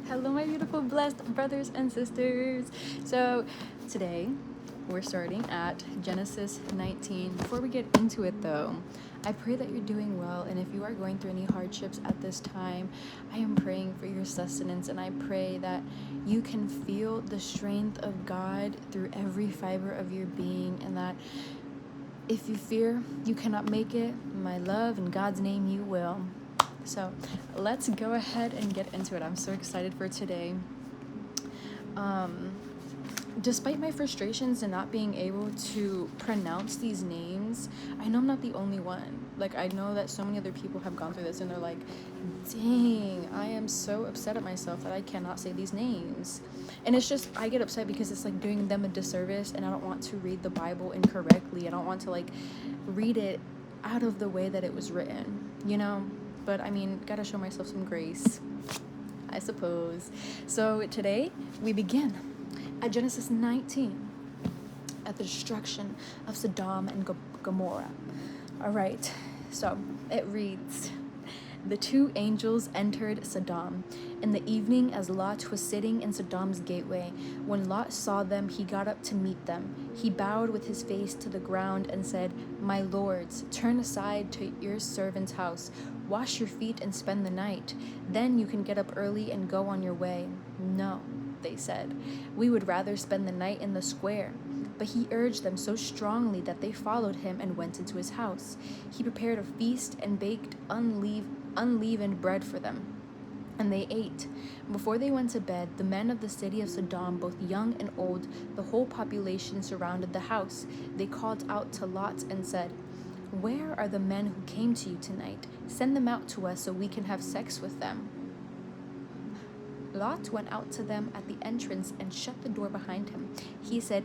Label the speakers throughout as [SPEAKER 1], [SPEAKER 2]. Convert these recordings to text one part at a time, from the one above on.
[SPEAKER 1] Hello, my beautiful, blessed brothers and sisters. So, today we're starting at Genesis 19. Before we get into it, though, I pray that you're doing well. And if you are going through any hardships at this time, I am praying for your sustenance. And I pray that you can feel the strength of God through every fiber of your being. And that if you fear you cannot make it, my love, in God's name, you will. So let's go ahead and get into it. I'm so excited for today. Despite my frustrations and not being able to pronounce these names, I know I'm not the only one. Like, I know that so many other people have gone through this and they're like, dang, I am so upset at myself that I cannot say these names. And it's just, I get upset because it's like doing them a disservice, and I don't want to read the Bible incorrectly. I don't want to like read it out of the way that it was written, you know? But I mean, gotta show myself some grace, I suppose. So today we begin at Genesis 19, at the destruction of Sodom and Gomorrah. All right, so it reads, "The two angels entered Sodom in the evening as Lot was sitting in Sodom's gateway. When Lot saw them, he got up to meet them. He bowed with his face to the ground and said, 'My lords, turn aside to your servant's house. Wash your feet and spend the night. Then you can get up early and go on your way.' 'No,' they said. 'We would rather spend the night in the square.' But he urged them so strongly that they followed him and went into his house. He prepared a feast and baked unleavened bread for them, and they ate. Before they went to bed, the men of the city of Sodom, both young and old, the whole population, surrounded the house. They called out to Lot and said, 'Where are the men who came to you tonight? Send them out to us so we can have sex with them.' Lot went out to them at the entrance and shut the door behind him. He said,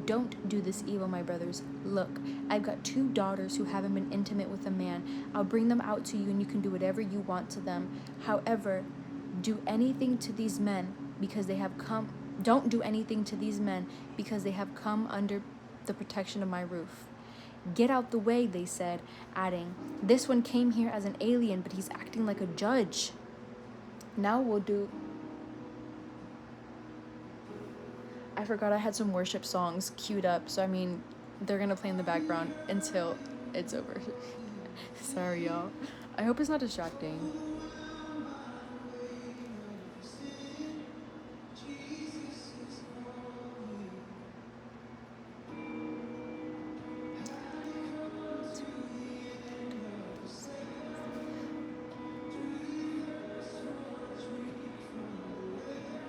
[SPEAKER 1] 'Don't do this evil, my brothers. Look, I've got 2 daughters who haven't been intimate with a man. I'll bring them out to you and you can do whatever you want to them. However, do anything to these men because they have come. Don't do anything to these men because they have come under the protection of my roof.' 'Get out the way,' they said, adding, 'This one came here as an alien, but he's acting like a judge. Now we'll do.'" I forgot I had some worship songs queued up, so I mean, they're gonna play in the background until it's over. Sorry, y'all. I hope it's not distracting.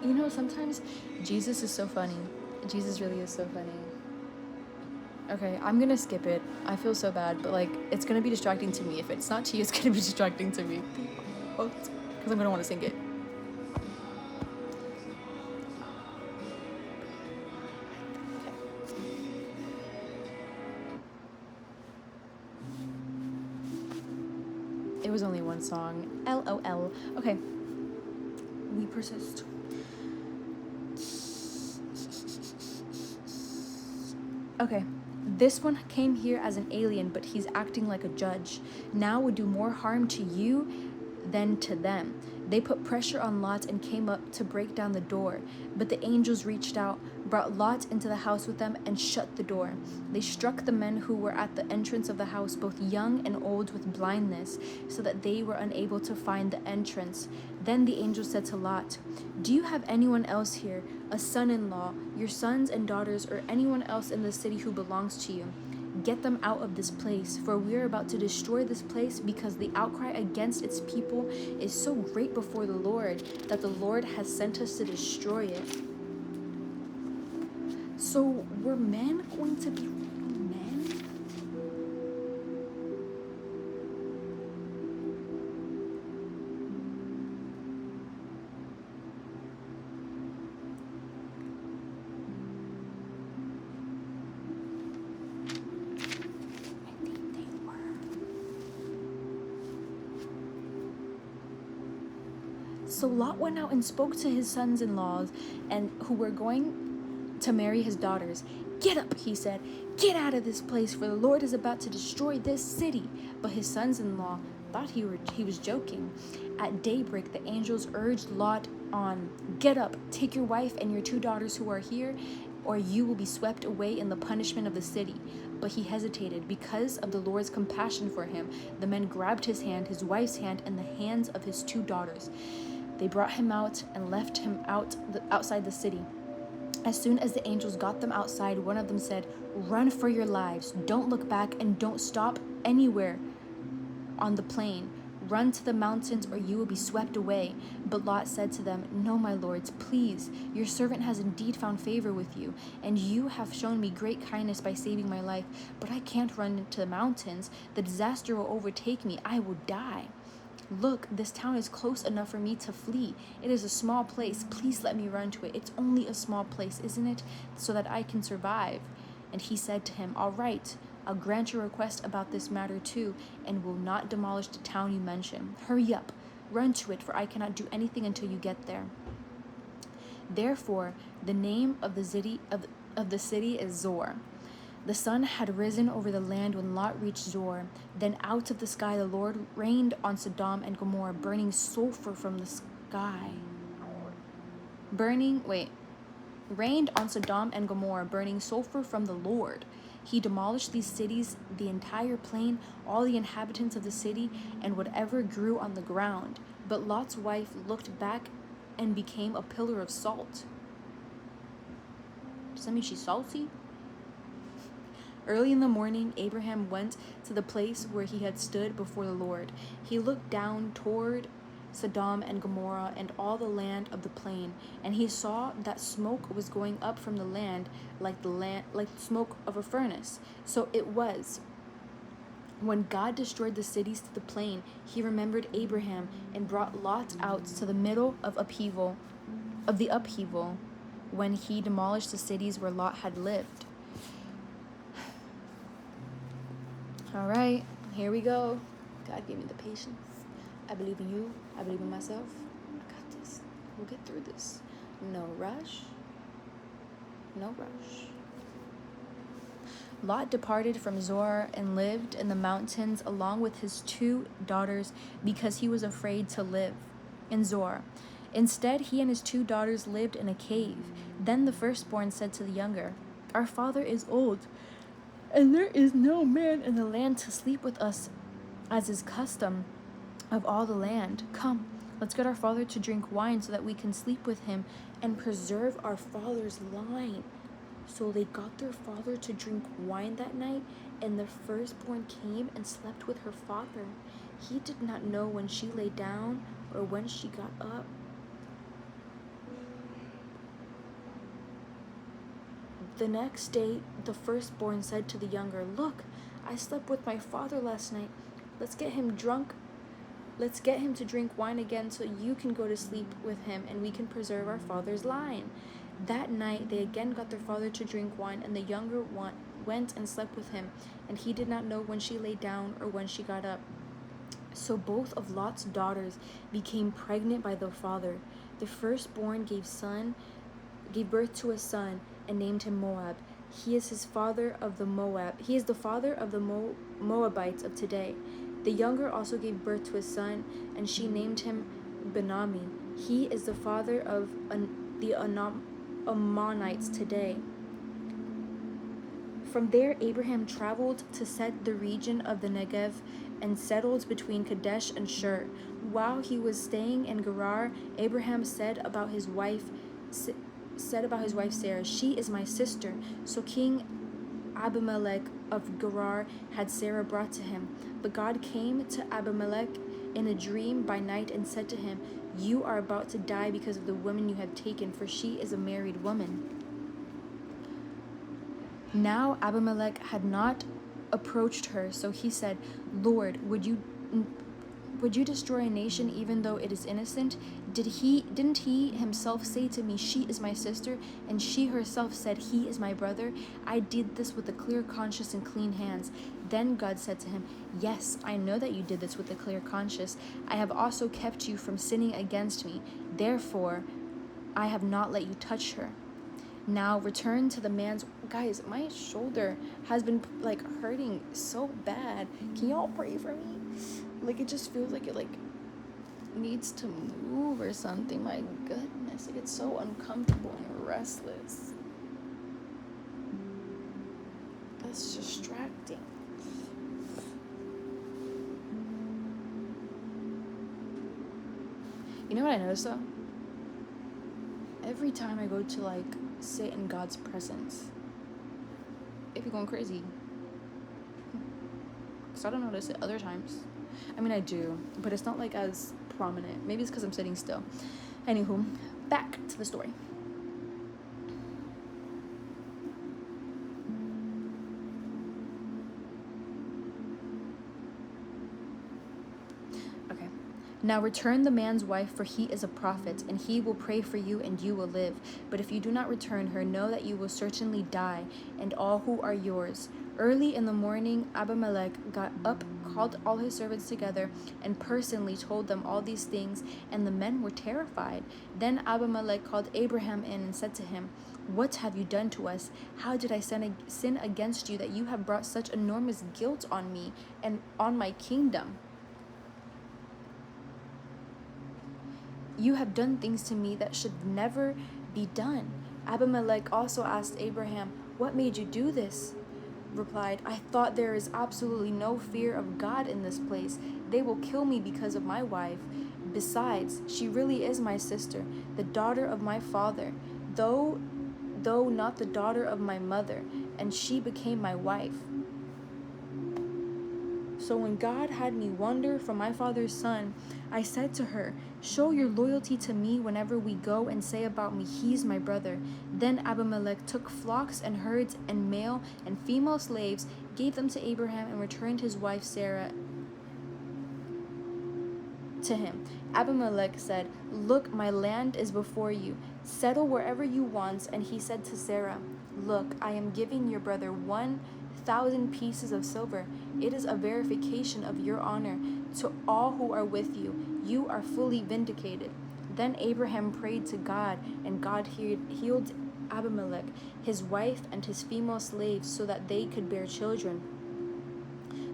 [SPEAKER 1] You know, sometimes Jesus is so funny. Jesus really is so funny. Okay, I'm gonna skip it. I feel so bad, but like, it's gonna be distracting to me. If it's not to you, it's gonna be distracting to me. Because I'm gonna want to sing it. It was only one song. LOL. Okay. We persist. Okay, this one came here as an alien, but he's acting like a judge. Now would do more harm to you than to them. They put pressure on Lot and came up to break down the door. But the angels reached out, brought Lot into the house with them, and shut the door. They struck the men who were at the entrance of the house, both young and old, with blindness, so that they were unable to find the entrance. Then the angel said to Lot, 'Do you have anyone else here, a son-in-law, your sons and daughters, or anyone else in the city who belongs to you? Get them out of this place, for we are about to destroy this place because the outcry against its people is so great before the Lord that the Lord has sent us to destroy it.'" So were men going to be men? So Lot went out and spoke to his sons-in-laws and who were going to marry his daughters. "Get up," he said. "Get out of this place, for the Lord is about to destroy this city." But his sons-in-law thought he was joking. At daybreak, the angels urged Lot on, "Get up, take your wife and your 2 daughters who are here, or you will be swept away in the punishment of the city." But he hesitated. Because of the Lord's compassion for him, the men grabbed his hand, his wife's hand, and the hands of his 2 daughters. They brought him out and left him outside the city. As soon as the angels got them outside, one of them said, "Run for your lives. Don't look back and don't stop anywhere on the plain. Run to the mountains or you will be swept away." But Lot said to them, "No, my lords, please. Your servant has indeed found favor with you, and you have shown me great kindness by saving my life. But I can't run into the mountains. The disaster will overtake me. I will die. Look, this town is close enough for me to flee. It is a small place. Please let me run to it. It's only a small place, isn't it? So that I can survive." And he said to him, "All right, I'll grant your request about this matter too, and will not demolish the town you mention. Hurry up, run to it, for I cannot do anything until you get there." Therefore, the name of the city is Zor. The sun had risen over the land when Lot reached Zor. Then out of the sky the Lord rained on Sodom and Gomorrah, burning sulfur from the sky. Rained on Sodom and Gomorrah, burning sulfur from the Lord. He demolished these cities, the entire plain, all the inhabitants of the city, and whatever grew on the ground. But Lot's wife looked back and became a pillar of salt. Does that mean she's salty? Early in the morning, Abraham went to the place where he had stood before the Lord. He looked down toward Sodom and Gomorrah and all the land of the plain, and he saw that smoke was going up from the land like smoke of a furnace. So it was, when God destroyed the cities to the plain, he remembered Abraham and brought Lot out to the middle of the upheaval, when he demolished the cities where Lot had lived. All right, here we go. God gave me the patience. I believe in you. I believe in myself. I got this. We'll get through this. No rush. No rush. Lot departed from Zoar and lived in the mountains along with his 2 daughters because he was afraid to live in Zoar. Instead, he and his 2 daughters lived in a cave. Then the firstborn said to the younger, "Our father is old, and there is no man in the land to sleep with us, as is custom of all the land. Come, let's get our father to drink wine so that we can sleep with him and preserve our father's line." So they got their father to drink wine that night, and the firstborn came and slept with her father. He did not know when she lay down or when she got up. The next day, the firstborn said to the younger, "Look, I slept with my father last night. Let's get him drunk. Let's get him to drink wine again so you can go to sleep with him and we can preserve our father's line." That night, they again got their father to drink wine, and the younger one went and slept with him, and he did not know when she lay down or when she got up. So both of Lot's daughters became pregnant by their father. The firstborn gave birth to a son and named him Moab. He is the father of the Moabites of today. The younger also gave birth to a son, and she named him Benami. He is the father of the Ammonites today. From there, Abraham traveled to the region of the Negev and settled between Kadesh and Shur. While he was staying in Gerar, Abraham said about his wife Sarah, "She is my sister." So King Abimelech of Gerar had Sarah brought to him. But God came to Abimelech in a dream by night and said to him, "You are about to die because of the woman you have taken, for she is a married woman." Now Abimelech had not approached her, so he said, "Lord, would you destroy a nation even though it is innocent? Didn't he himself say to me, 'She is my sister,' and she herself said, 'He is my brother'? I did this with a clear conscience and clean hands." Then God said to him, "Yes, I know that you did this with a clear conscience. I have also kept you from sinning against me. Therefore, I have not let you touch her. Now return to the man's..." Guys, my shoulder has been hurting so bad. Can y'all pray for me? Like, it just feels like it, like, needs to move or something. My goodness, like, it's so uncomfortable and restless. That's distracting. You know what I noticed though? Every time I go to like sit in God's presence, it be going crazy. Cause I don't notice it other times. I mean, I do, but it's not like as prominent. Maybe it's because I'm sitting still. Anywho, back to the story. Okay. Now return the man's wife, for he is a prophet, and he will pray for you, and you will live. But if you do not return her, know that you will certainly die, and all who are yours. Early in the morning, Abimelech got up, called all his servants together, and personally told them all these things, and the men were terrified. Then Abimelech called Abraham in and said to him, "What have you done to us? How did I sin against you that you have brought such enormous guilt on me and on my kingdom? You have done things to me that should never be done." Abimelech also asked Abraham, "What made you do this?" Replied, "I thought there is absolutely no fear of God in this place. They will kill me because of my wife. Besides, she really is my sister, the daughter of my father, though not the daughter of my mother, and she became my wife. So when God had me wander from my father's son, I said to her, 'Show your loyalty to me whenever we go and say about me, he's my brother.' Then Abimelech took flocks and herds and male and female slaves, gave them to Abraham, and returned his wife Sarah to him. Abimelech said, 'Look, my land is before you. Settle wherever you want.' And he said to Sarah, 'Look, I am giving your brother 1,000 pieces of silver. It is a verification of your honor to all who are with you. You are fully vindicated.' Then Abraham prayed to God, and God healed Abimelech, his wife, and his female slaves, so that they could bear children.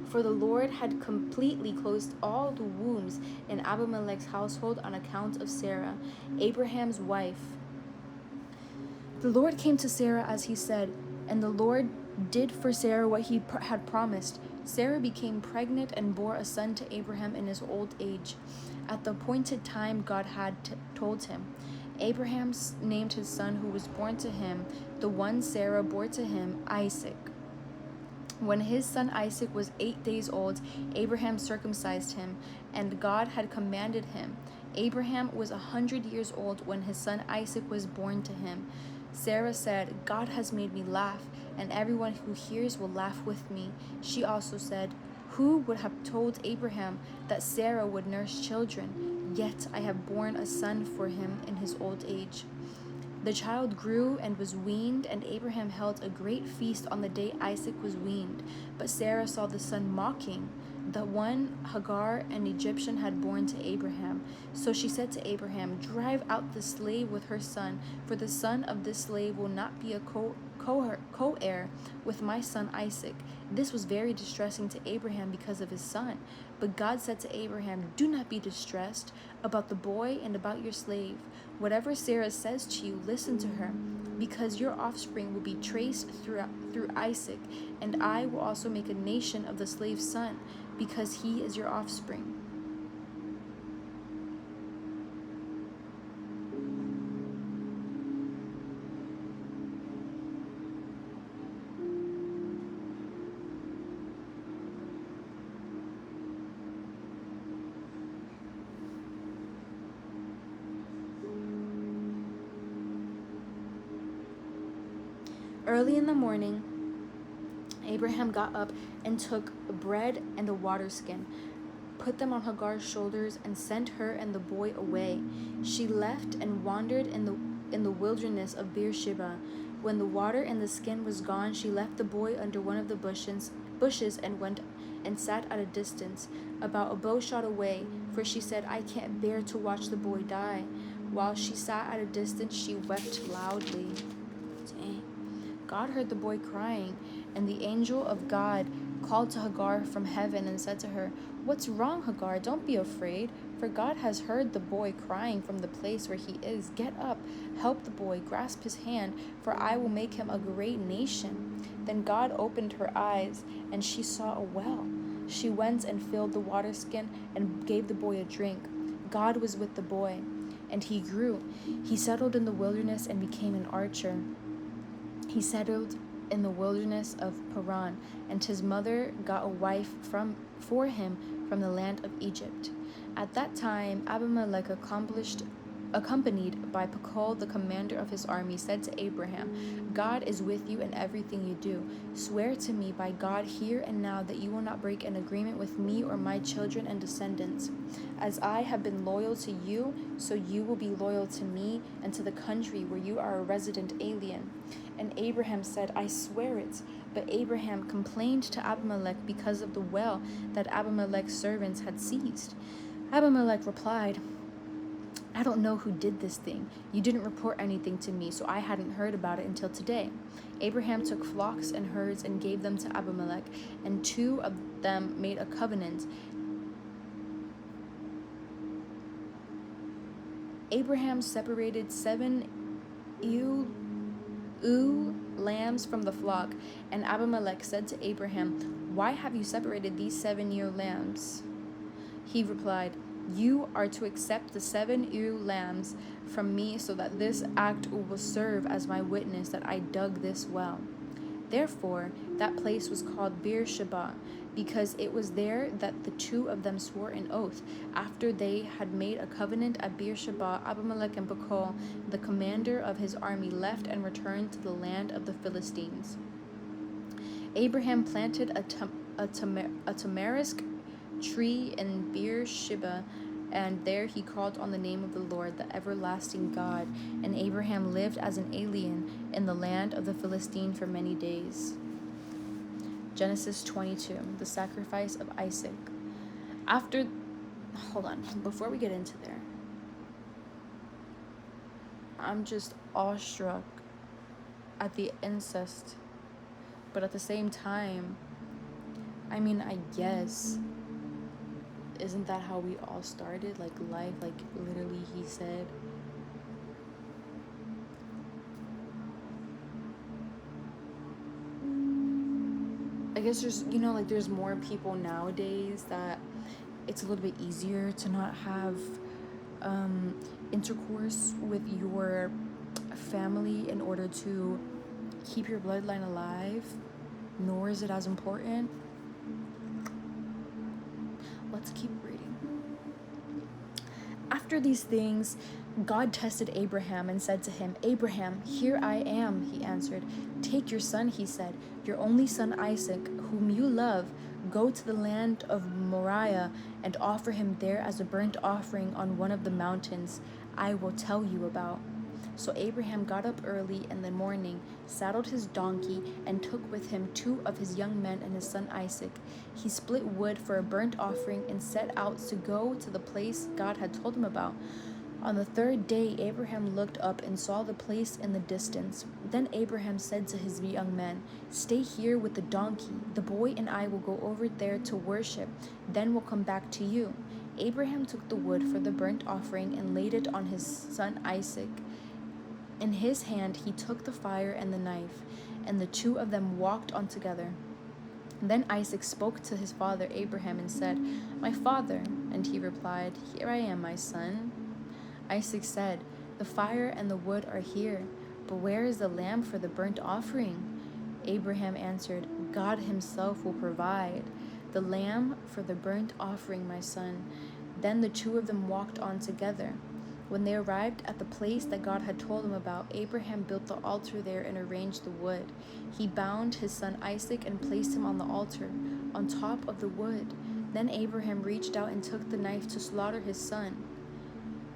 [SPEAKER 1] For the Lord had completely closed all the wombs in Abimelech's household on account of Sarah, Abraham's wife. The Lord came to Sarah as he said, and the Lord did for Sarah what he had promised. Sarah became pregnant and bore a son to Abraham in his old age, at the appointed time God had told him. Abraham named his son who was born to him, the one Sarah bore to him, Isaac. When his son Isaac was 8 days old, Abraham circumcised him, and God had commanded him. Abraham was 100 years old when his son Isaac was born to him. Sarah said, "God has made me laugh, and everyone who hears will laugh with me." She also said, "Who would have told Abraham that Sarah would nurse children? Yet I have borne a son for him in his old age." The child grew and was weaned, and Abraham held a great feast on the day Isaac was weaned. But Sarah saw the son mocking, the one Hagar, an Egyptian, had borne to Abraham. So she said to Abraham, "Drive out the slave with her son, for the son of this slave will not be a co-heir with my son Isaac." This was very distressing to Abraham because of his son. But God said to Abraham, "Do not be distressed about the boy and about your slave. Whatever Sarah says to you, listen to her, because your offspring will be traced through Isaac, and I will also make a nation of the slave's son, because he is your offspring." Early in the morning, Abraham got up and took bread and a water skin, put them on Hagar's shoulders, and sent her and the boy away. She left and wandered in the wilderness of Beersheba. When the water and the skin was gone, she left the boy under one of the bushes and went and sat at a distance, about a bow shot away, for she said, "I can't bear to watch the boy die." While she sat at a distance, she wept loudly. Dang. God heard the boy crying, and the angel of God called to Hagar from heaven and said to her, "What's wrong, Hagar? Don't be afraid, for God has heard the boy crying from the place where he is. Get up, help the boy, grasp his hand, for I will make him a great nation." Then God opened her eyes, and she saw a well. She went and filled the water skin and gave the boy a drink. God was with the boy, and he grew. He settled in the wilderness and became an archer. He settled in the wilderness of Paran, and his mother got a wife for him from the land of Egypt. At that time, Abimelech, accompanied by Pekol, the commander of his army, said to Abraham, "God is with you in everything you do. Swear to me by God here and now that you will not break an agreement with me or my children and descendants. As I have been loyal to you, so you will be loyal to me and to the country where you are a resident alien." And Abraham said, "I swear it." But Abraham complained to Abimelech because of the well that Abimelech's servants had seized. Abimelech replied, "I don't know who did this thing. You didn't report anything to me, so I hadn't heard about it until today." Abraham took flocks and herds and gave them to Abimelech, and two of them made a covenant. Abraham separated 7 ewe lambs from the flock, and Abimelech said to Abraham, "Why have you separated these 7 ewe lambs?" He replied, "You are to accept the 7 ewe lambs from me so that this act will serve as my witness that I dug this well." Therefore, that place was called Beersheba, because it was there that the two of them swore an oath. After they had made a covenant at Beersheba, Abimelech and Pekol, the commander of his army, left and returned to the land of the Philistines. Abraham planted a tamarisk tree in Beersheba, and there he called on the name of the Lord, the everlasting God. And Abraham lived as an alien in the land of the Philistines for many days. Genesis 22, the sacrifice of Isaac. Before we get into there, I'm just awestruck at the incest, but at the same time, I guess, isn't that how we all started? Like life, like literally he said. I guess there's more people nowadays that it's a little bit easier to not have intercourse with your family in order to keep your bloodline alive, nor is it as important. Let's keep reading. After these things, God tested Abraham and said to him, "Abraham, here I am," he answered. "Take your son," he said, "your only son Isaac, whom you love. Go to the land of Moriah and offer him there as a burnt offering on one of the mountains I will tell you about." So Abraham got up early in the morning, saddled his donkey, and took with him 2 of his young men and his son Isaac. He split wood for a burnt offering and set out to go to the place God had told him about. On the 3rd day, Abraham looked up and saw the place in the distance. Then Abraham said to his young men, "Stay here with the donkey. The boy and I will go over there to worship. Then we'll come back to you." Abraham took the wood for the burnt offering and laid it on his son Isaac. In his hand he took the fire and the knife, and the 2 of them walked on together. Then Isaac spoke to his father Abraham and said, "My father." And he replied, "Here I am, my son." Isaac said, "The fire and the wood are here, but where is the lamb for the burnt offering?" Abraham answered, "God himself will provide the lamb for the burnt offering, my son." Then the 2 of them walked on together. When they arrived at the place that God had told him about, Abraham built the altar there and arranged the wood. He bound his son Isaac and placed him on the altar, on top of the wood. Then Abraham reached out and took the knife to slaughter his son.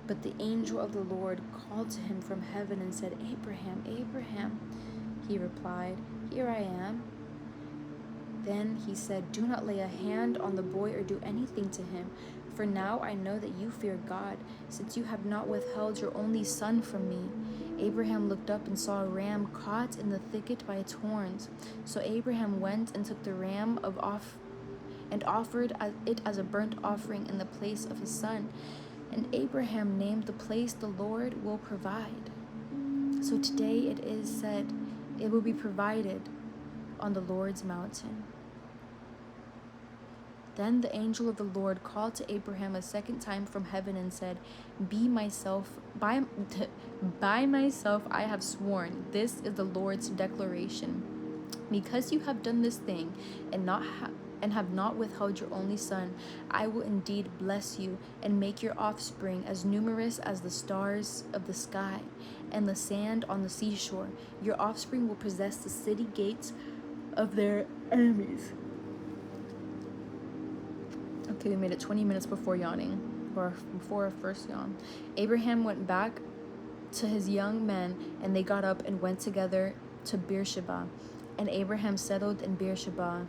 [SPEAKER 1] But the angel of the Lord called to him from heaven and said, "Abraham, Abraham." He replied, "Here I am." Then he said, "Do not lay a hand on the boy or do anything to him, for now I know that you fear God, since you have not withheld your only son from me." Abraham looked up and saw a ram caught in the thicket by its horns. So Abraham went and took the ram and offered it as a burnt offering in the place of his son. And Abraham named the place, "The Lord will provide." So today it is said, it will be provided on the Lord's mountain. Then the angel of the Lord called to Abraham a second time from heaven and said, by myself I have sworn, this is the Lord's declaration. Because you have done this thing and have not withheld your only son, I will indeed bless you and make your offspring as numerous as the stars of the sky and the sand on the seashore. Your offspring will possess the city gates of their enemies. Okay, we made it 20 minutes before yawning, or before our first yawn. Abraham went back to his young men, and they got up and went together to Beersheba. And Abraham settled in Beersheba.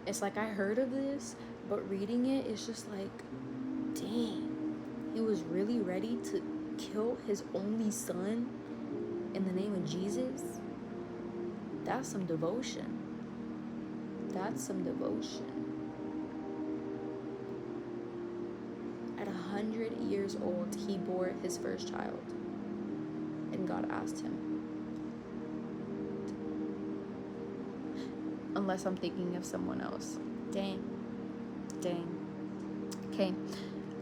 [SPEAKER 1] It's like I heard of this, but reading it, it's just like, dang, he was really ready to kill his only son in the name of Jesus. That's some devotion. That's some devotion. At 100 years old, he bore his first child. And God asked him. Unless I'm thinking of someone else. Dang. Okay.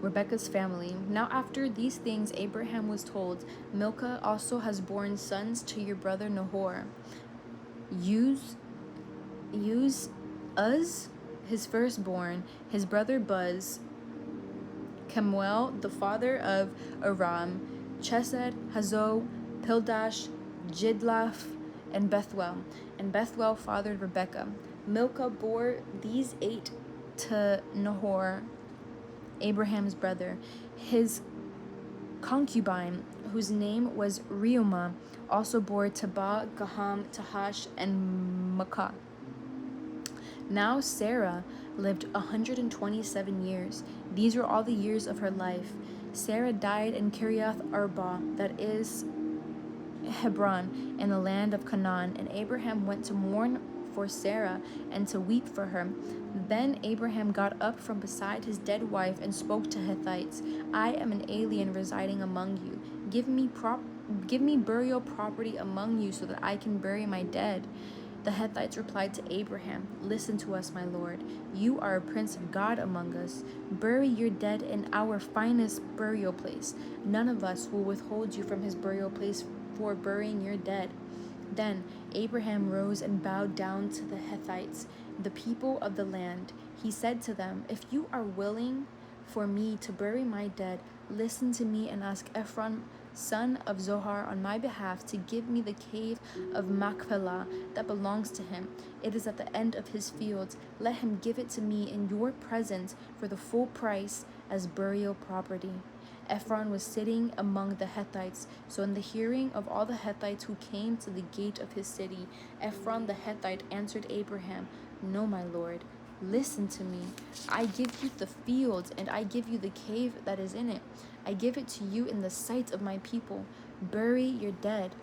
[SPEAKER 1] Rebekah's family. Now after these things, Abraham was told, Milcah also has borne sons to your brother Nahor. Use Uz, his firstborn, his brother Buz, Kemuel, the father of Aram, Chesed, Hazo, Pildash, Jidlaph, and Bethuel. And Bethuel fathered Rebekah. Milcah bore these 8 to Nahor, Abraham's brother. His concubine, whose name was Reumah, also bore Tabah, Gaham, Tahash, and Makkah. Now Sarah lived 127 years. These were all the years of her life. Sarah died in Kiriath Arba, that is Hebron, in the land of Canaan, and Abraham went to mourn for Sarah and to weep for her. Then Abraham got up from beside his dead wife and spoke to Hittites. I am an alien residing among you. Give me burial property among you so that I can bury my dead. The Hittites replied to Abraham, Listen to us, my lord. You are a prince of God among us. Bury your dead in our finest burial place. None of us will withhold you from his burial place for burying your dead. Then Abraham rose and bowed down to the Hittites, the people of the land. He said to them, If you are willing for me to bury my dead, listen to me and ask Ephron, son of Zohar, on my behalf to give me the cave of Machpelah that belongs to him. It is at the end of his fields. Let him give it to me in your presence for the full price as burial property. Ephron was sitting among the Hittites. So in the hearing of all the Hittites who came to the gate of his city, Ephron the Hittite answered Abraham, No, my lord, listen to me. I give you the fields, and I give you the cave that is in it. I give it to you in the sight of my people. Bury your dead.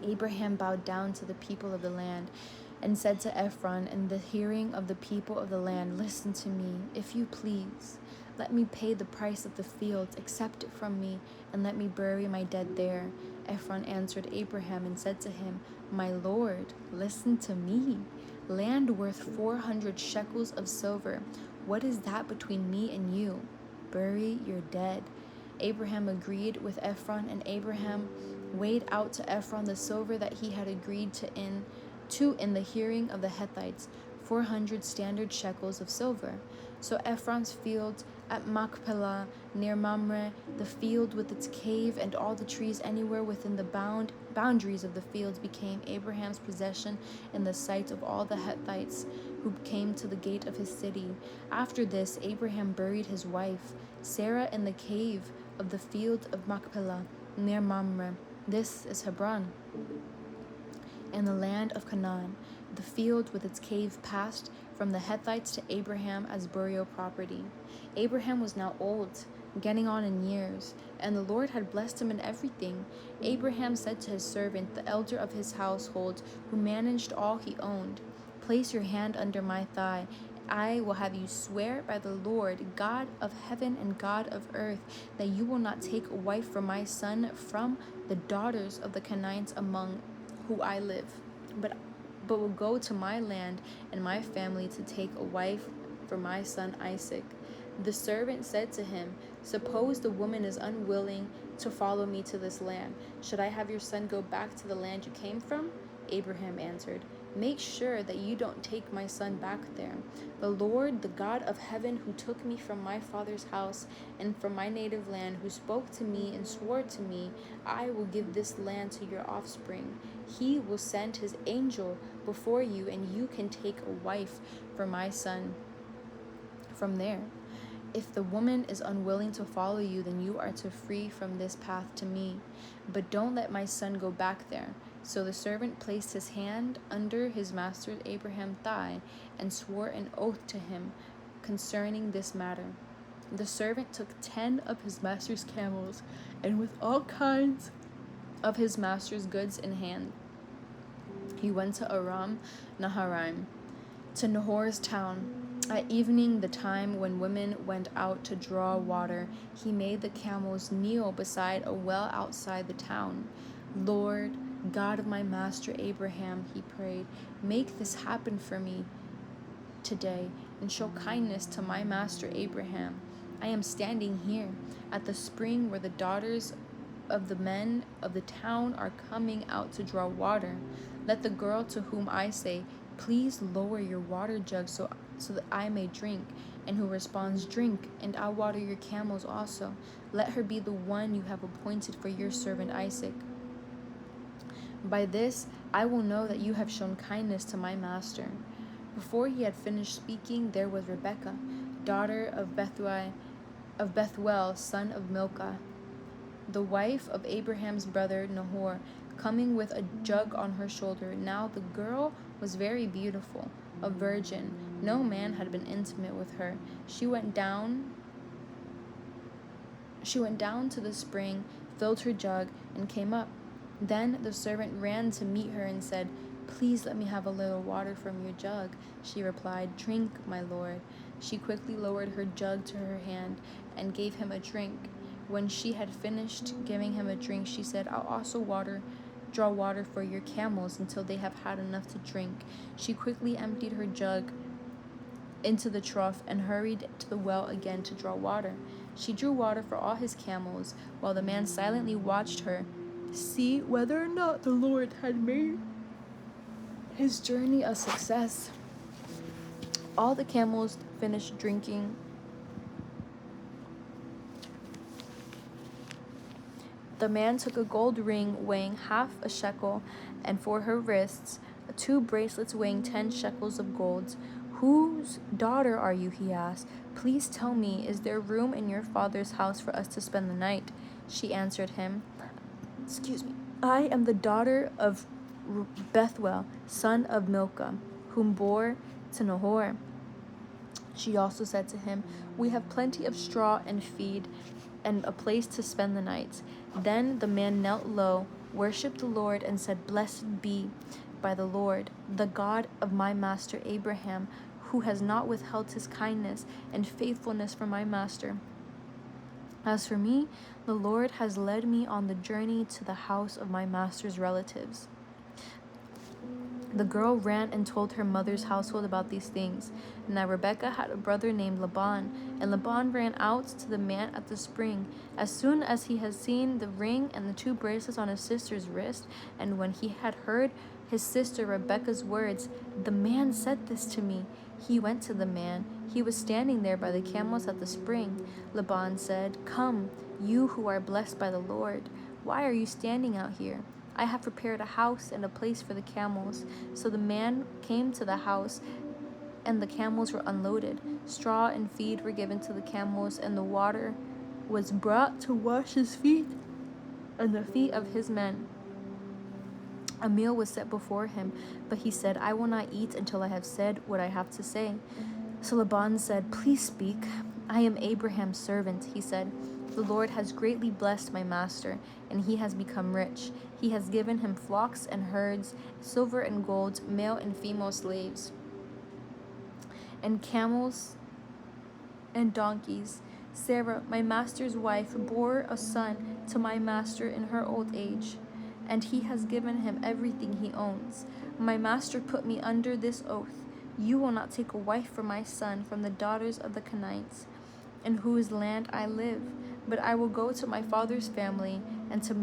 [SPEAKER 1] Abraham bowed down to the people of the land and said to Ephron in the hearing of the people of the land, Listen to me, if you please. Let me pay the price of the fields, accept it from me, and let me bury my dead there. Ephron answered Abraham and said to him, My lord, listen to me. Land worth 400 shekels of silver. What is that between me and you? Bury your dead. Abraham agreed with Ephron, and Abraham weighed out to Ephron the silver that he had agreed to in the hearing of the Hittites, 400 standard shekels of silver. So Ephron's field at Machpelah near Mamre, the field with its cave and all the trees anywhere within the boundaries of the fields became Abraham's possession in the sight of all the Hittites who came to the gate of his city. After this, Abraham buried his wife, Sarah, in the cave of the field of Machpelah near Mamre. This is Hebron, in the land of Canaan. The field with its cave passed from the Hittites to Abraham as burial property. Abraham was now old, getting on in years, and the Lord had blessed him in everything. Abraham said to his servant, the elder of his household, who managed all he owned, "Place your hand under my thigh. I will have you swear by the Lord, God of heaven and God of earth, that you will not take a wife for my son from the daughters of the Canaanites among who I live, but will go to my land and my family to take a wife for my son Isaac." The servant said to him, "Suppose the woman is unwilling to follow me to this land. Should I have your son go back to the land you came from?" Abraham answered, "Make sure that you don't take my son back there. The Lord, the God of heaven, who took me from my father's house and from my native land, who spoke to me and swore to me, 'I will give this land to your offspring.' He will send his angel before you, and you can take a wife for my son from there. If the woman is unwilling to follow you, then you are to flee from this path to me. But don't let my son go back there." So the servant placed his hand under his master Abraham's thigh and swore an oath to him concerning this matter. The servant took 10 of his master's camels, and with all kinds of his master's goods in hand, he went to Aram Naharaim, to Nahor's town. At evening, the time when women went out to draw water, he made the camels kneel beside a well outside the town. "Lord, God of my master Abraham," he prayed, "make this happen for me today, and show kindness to my master Abraham. I am standing here at the spring where the daughters of the men of the town are coming out to draw water. Let the girl to whom I say, 'Please lower your water jug so that I may drink,' and who responds, 'Drink, and I'll water your camels also,' let her be the one you have appointed for your servant Isaac. By this I will know that you have shown kindness to my master." Before he had finished speaking, there was Rebekah, daughter of Bethuel, son of Milcah, the wife of Abraham's brother Nahor, coming with a jug on her shoulder. Now the girl was very beautiful, a virgin. No man had been intimate with her. She went down to the spring, filled her jug, and came up. Then the servant ran to meet her and said, "Please let me have a little water from your jug." She replied, "Drink, my lord." She quickly lowered her jug to her hand and gave him a drink. When she had finished giving him a drink, she said, "I'll also draw water for your camels until they have had enough to drink." She quickly emptied her jug into the trough and hurried to the well again to draw water. She drew water for all his camels, while the man silently watched her see whether or not the Lord had made his journey a success. All the camels finished drinking. The man took a gold ring weighing half a shekel, and for her wrists 2 bracelets weighing 10 shekels of gold. "Whose daughter are you?" he asked. "Please tell me, is there room in your father's house for us to spend the night?" She answered him, "I am the daughter of Bethuel, son of Milcah, whom bore to Nahor." She also said to him, "We have plenty of straw and feed, and a place to spend the night." Then the man knelt low, worshipped the Lord, and said, "Blessed be by the Lord, the God of my master Abraham, who has not withheld his kindness and faithfulness from my master. As for me, the Lord has led me on the journey to the house of my master's relatives." The girl ran and told her mother's household about these things. Now Rebekah had a brother named Laban, and Laban ran out to the man at the spring as soon as he had seen the ring and the 2 bracelets on his sister's wrist. And when he had heard his sister Rebekah's words, "The man said this to me," he went to the man. He was standing there by the camels at the spring. Laban said, "Come, you who are blessed by the Lord. Why are you standing out here? I have prepared a house and a place for the camels." So the man came to the house, and the camels were unloaded. Straw and feed were given to the camels, and the water was brought to wash his feet and the feet of his men. A meal was set before him, but he said, I will not eat until I have said what I have to say. So Laban said, Please speak. I am Abraham's servant, he said. The Lord has greatly blessed my master, and he has become rich. He has given him flocks and herds, silver and gold, male and female slaves, and camels and donkeys. Sarah, my master's wife, bore a son to my master in her old age, and he has given him everything he owns. My master put me under this oath: You will not take a wife for my son from the daughters of the Canaanites, in whose land I live, but I will go to my father's family and to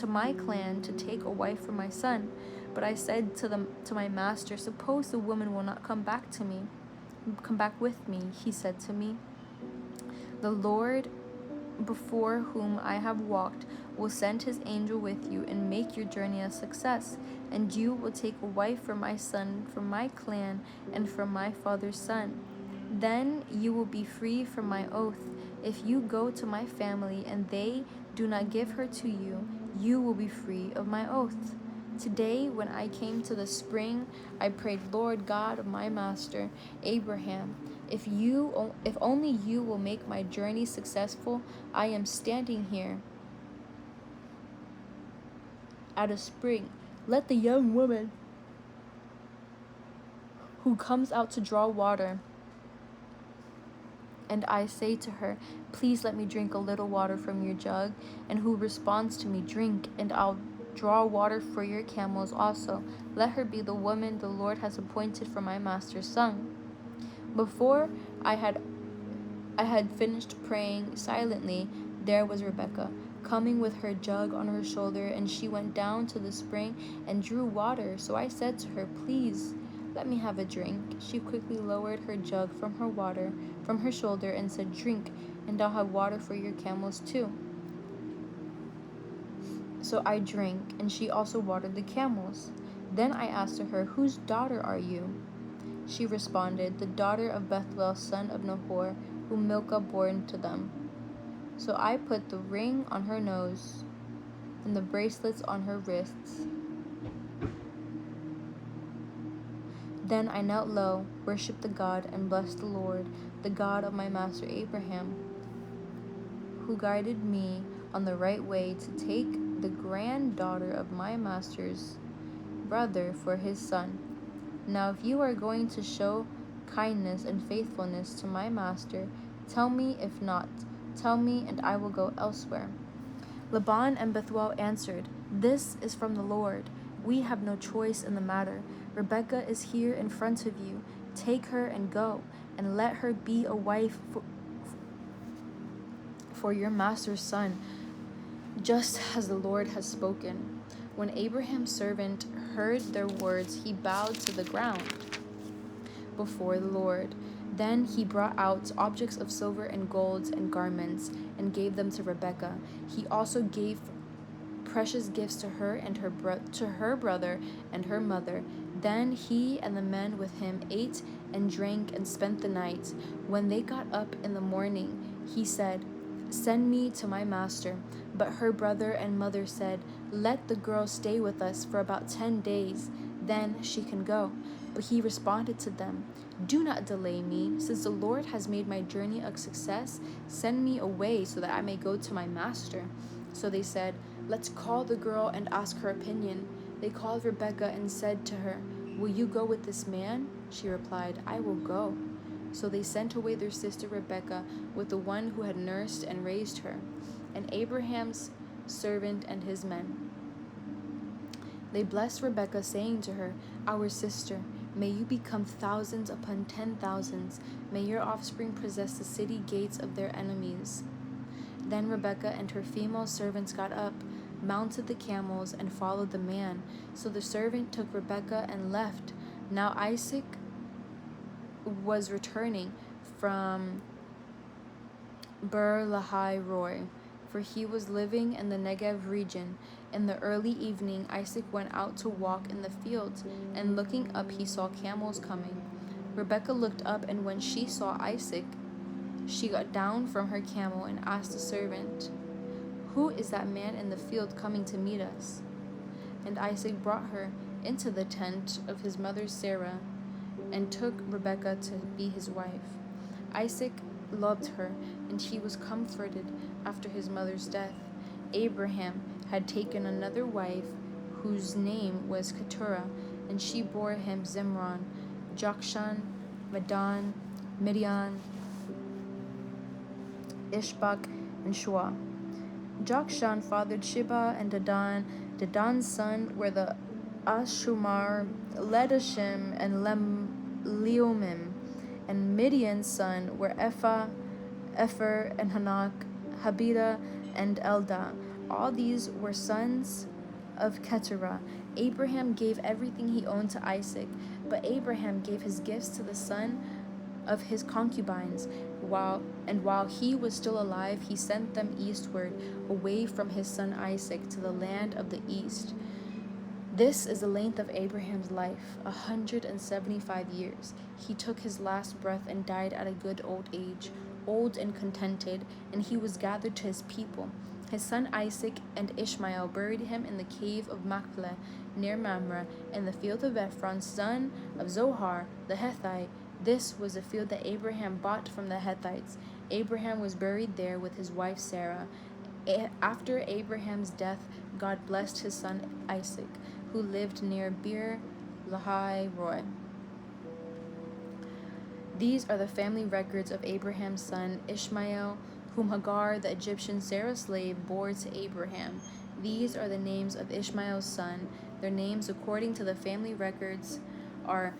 [SPEAKER 1] my clan to take a wife for my son. But I said to my master, Suppose the woman will not come back with me. He said to me, The Lord before whom I have walked will send his angel with you and make your journey a success, and you will take a wife for my son from my clan and from my father's son. Then you will be free from my oath. If you go to my family and they do not give her to you, you will be free of my oath. Today, when I came to the spring, I prayed, Lord God of my master Abraham, if only you will make my journey successful. I am standing here at a spring. Let the young woman who comes out to draw water, and I say to her, Please let me drink a little water from your jug, and who responds to me, Drink, and I'll draw water for your camels also. Let her be the woman the Lord has appointed for my master's son. Before I had finished praying silently, there was Rebekah, coming with her jug on her shoulder, and she went down to the spring and drew water. So I said to her, Please, let me have a drink. She quickly lowered her jug from her shoulder, and said, Drink, and I'll have water for your camels too. So I drank, and she also watered the camels. Then I asked her, Whose daughter are you? She responded, The daughter of Bethuel, son of Nahor, whom Milcah bore to them. So I put the ring on her nose and the bracelets on her wrists. Then I knelt low, worshipped the God, and blessed the Lord, the God of my master Abraham, who guided me on the right way to take the granddaughter of my master's brother for his son. Now if you are going to show kindness and faithfulness to my master, tell me. If not, tell me, and I will go elsewhere. Laban and Bethuel answered, This is from the Lord. We have no choice in the matter. Rebekah is here in front of you. Take her and go, and let her be a wife for your master's son, just as the Lord has spoken. When Abraham's servant heard their words, he bowed to the ground before the Lord. Then he brought out objects of silver and gold and garments and gave them to Rebekah. He also gave precious gifts to her and to her brother and her mother. Then he and the men with him ate and drank and spent the night. When they got up in the morning, he said, Send me to my master. But her brother and mother said, Let the girl stay with us for about 10 days, then she can go. But he responded to them, Do not delay me, since the Lord has made my journey a success. Send me away so that I may go to my master. So they said, Let's call the girl and ask her opinion. They called Rebekah and said to her, Will you go with this man? She replied, I will go. So they sent away their sister Rebekah with the one who had nursed and raised her, and Abraham's servant and his men. They blessed Rebekah, saying to her, Our sister, may you become thousands upon 10,000s. May your offspring possess the city gates of their enemies. Then Rebekah and her female servants got up, mounted the camels, and followed the man. So the servant took Rebekah and left. Now Isaac was returning from Lahai-roi, for he was living in the Negev region. In the early evening, Isaac went out to walk in the fields, and looking up he saw camels coming. Rebekah looked up, and when she saw Isaac, she got down from her camel and asked the servant, Who is that man in the field coming to meet us? And Isaac brought her into the tent of his mother Sarah and took Rebekah to be his wife. Isaac loved her, and he was comforted after his mother's death. Abraham had taken another wife, whose name was Keturah, and she bore him Zimron, Jokshan, Medan, Midian, Ishbak, and Shua. Jokshan fathered Sheba and Dedan. Dedan's sons were the Ashumar, Ledashim, and Leomim. And Midian's sons were Epher, and Hanak, Habida, and Eldah. All these were sons of Keturah. Abraham gave everything he owned to Isaac, but Abraham gave his gifts to the son of his concubines. While he was still alive, he sent them eastward, away from his son Isaac, to the land of the east. This is the length of Abraham's life, 175 years. He took his last breath and died at a good old age, old and contented, and he was gathered to his people. His son Isaac and Ishmael buried him in the cave of Machpelah, near Mamre, in the field of Ephron, son of Zohar the Hethite. This was a field that Abraham bought from the Hethites. Abraham was buried there with his wife Sarah. After Abraham's death, God blessed his son Isaac, who lived near Beer Lahai Roi. These are the family records of Abraham's son Ishmael, whom Hagar, the Egyptian Sarah's slave, bore to Abraham. These are the names of Ishmael's son. Their names, according to the family records, are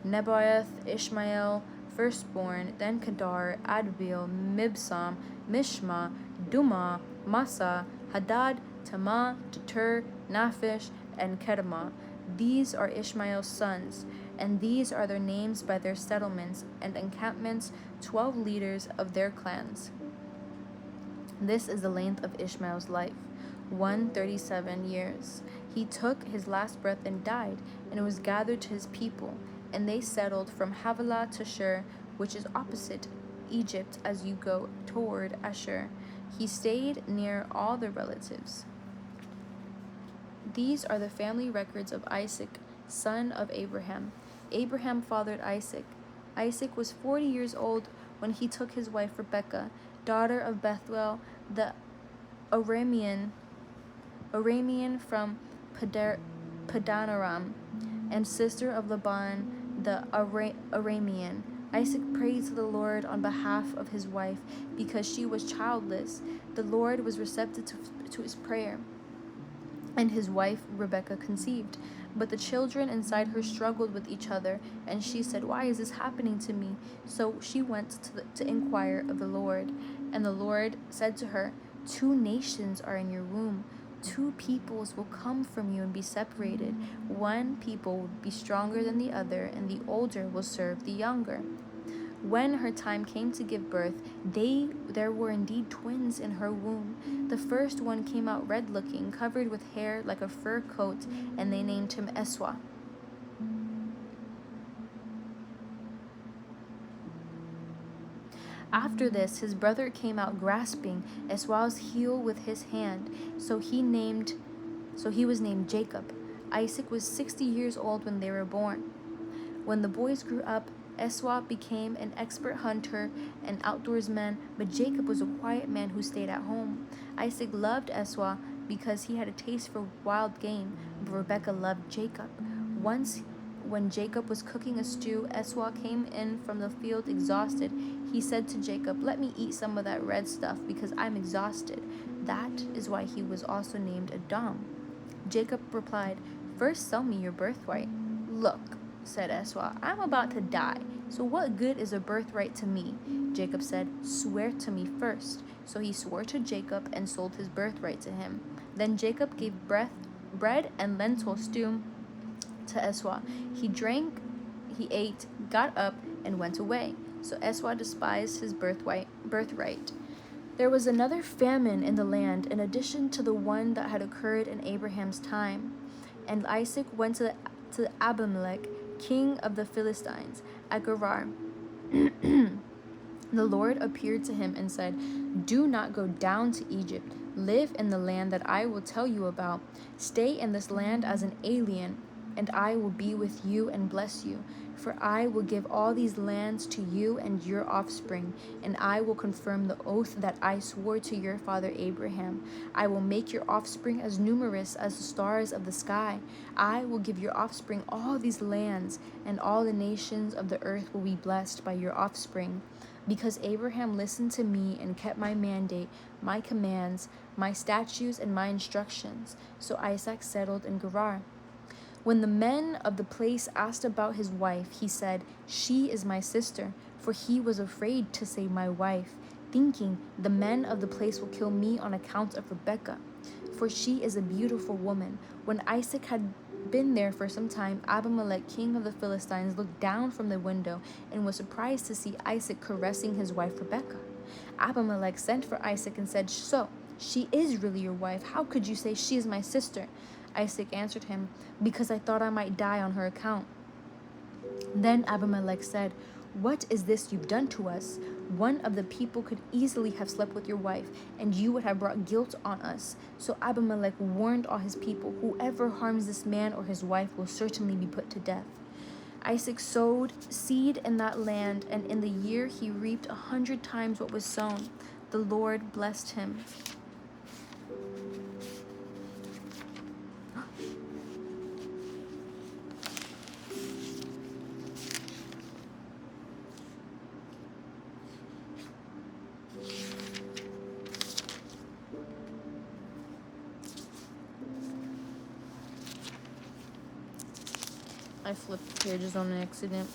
[SPEAKER 1] Nebaioth, Ishmael, firstborn, then Kedar, Adbeel, Mibsam, Mishma, Duma, Massa, Hadad, Tamah, Jetur, Naphish, and Kedemah. These are Ishmael's sons, and these are their names by their settlements and encampments, 12 leaders of their clans. This is the length of Ishmael's life, 137 years. He took his last breath and died, and was gathered to his people, and they settled from Havilah to Shur, which is opposite Egypt as you go toward Ashur. He stayed near all their relatives. These are the family records of Isaac, son of Abraham. Abraham fathered Isaac. Isaac was 40 years old when he took his wife Rebekah, daughter of Bethuel the Aramean from Padanaram, and sister of Laban the Aramean. Isaac prayed to the Lord on behalf of his wife because she was childless. The Lord was receptive to his prayer, and his wife Rebekah conceived. But the children inside her struggled with each other, and she said, "Why is this happening to me?" So she went to inquire of the Lord. And the Lord said to her, "Two nations are in your womb. Two peoples will come from you and be separated. One people will be stronger than the other, and the older will serve the younger." When her time came to give birth, there were indeed twins in her womb. The first one came out red-looking, covered with hair like a fur coat, and they named him Esau. After this, his brother came out grasping Esau's heel with his hand, so he was named Jacob. Isaac was 60 years old when they were born. When the boys grew up, Esau became an expert hunter and outdoorsman, but Jacob was a quiet man who stayed at home. Isaac loved Esau because he had a taste for wild game, but Rebekah loved Jacob. Once, when Jacob was cooking a stew, Esau came in from the field exhausted. He said to Jacob, "Let me eat some of that red stuff because I'm exhausted." That is why he was also named Edom. Jacob replied, "First sell me your birthright." "Look," said Esau, "I'm about to die, so what good is a birthright to me?" Jacob said, "Swear to me first." So he swore to Jacob and sold his birthright to him. Then Jacob gave bread and lentil stew to Esau. He drank, he ate, got up, and went away. So Esau despised his birthright. There was another famine in the land in addition to the one that had occurred in Abraham's time. And Isaac went to Abimelech, king of the Philistines, at Gerar. The Lord appeared to him and said, "Do not go down to Egypt, Live in the land that I will tell you about. Stay in this land as an alien, and I will be with you and bless you. For I will give all these lands to you and your offspring, and I will confirm the oath that I swore to your father Abraham. I will make your offspring as numerous as the stars of the sky. I will give your offspring all these lands, and all the nations of the earth will be blessed by your offspring. Because Abraham listened to me and kept my mandate, my commands, my statutes, and my instructions. So Isaac settled in Gerar. When the men of the place asked about his wife, he said, "She is my sister," for he was afraid to say my wife, thinking, "The men of the place will kill me on account of Rebekah, for she is a beautiful woman." When Isaac had been there for some time, Abimelech, king of the Philistines, looked down from the window and was surprised to see Isaac caressing his wife Rebekah. Abimelech sent for Isaac and said, "So, she is really your wife. How could you say she is my sister?" Isaac answered him, "Because I thought I might die on her account." Then Abimelech said, "What is this you've done to us? One of the people could easily have slept with your wife, and you would have brought guilt on us." So Abimelech warned all his people, "Whoever harms this man or his wife will certainly be put to death." Isaac sowed seed in that land, and in the year he reaped 100 times what was sown. The Lord blessed him. I flipped pages on an accident.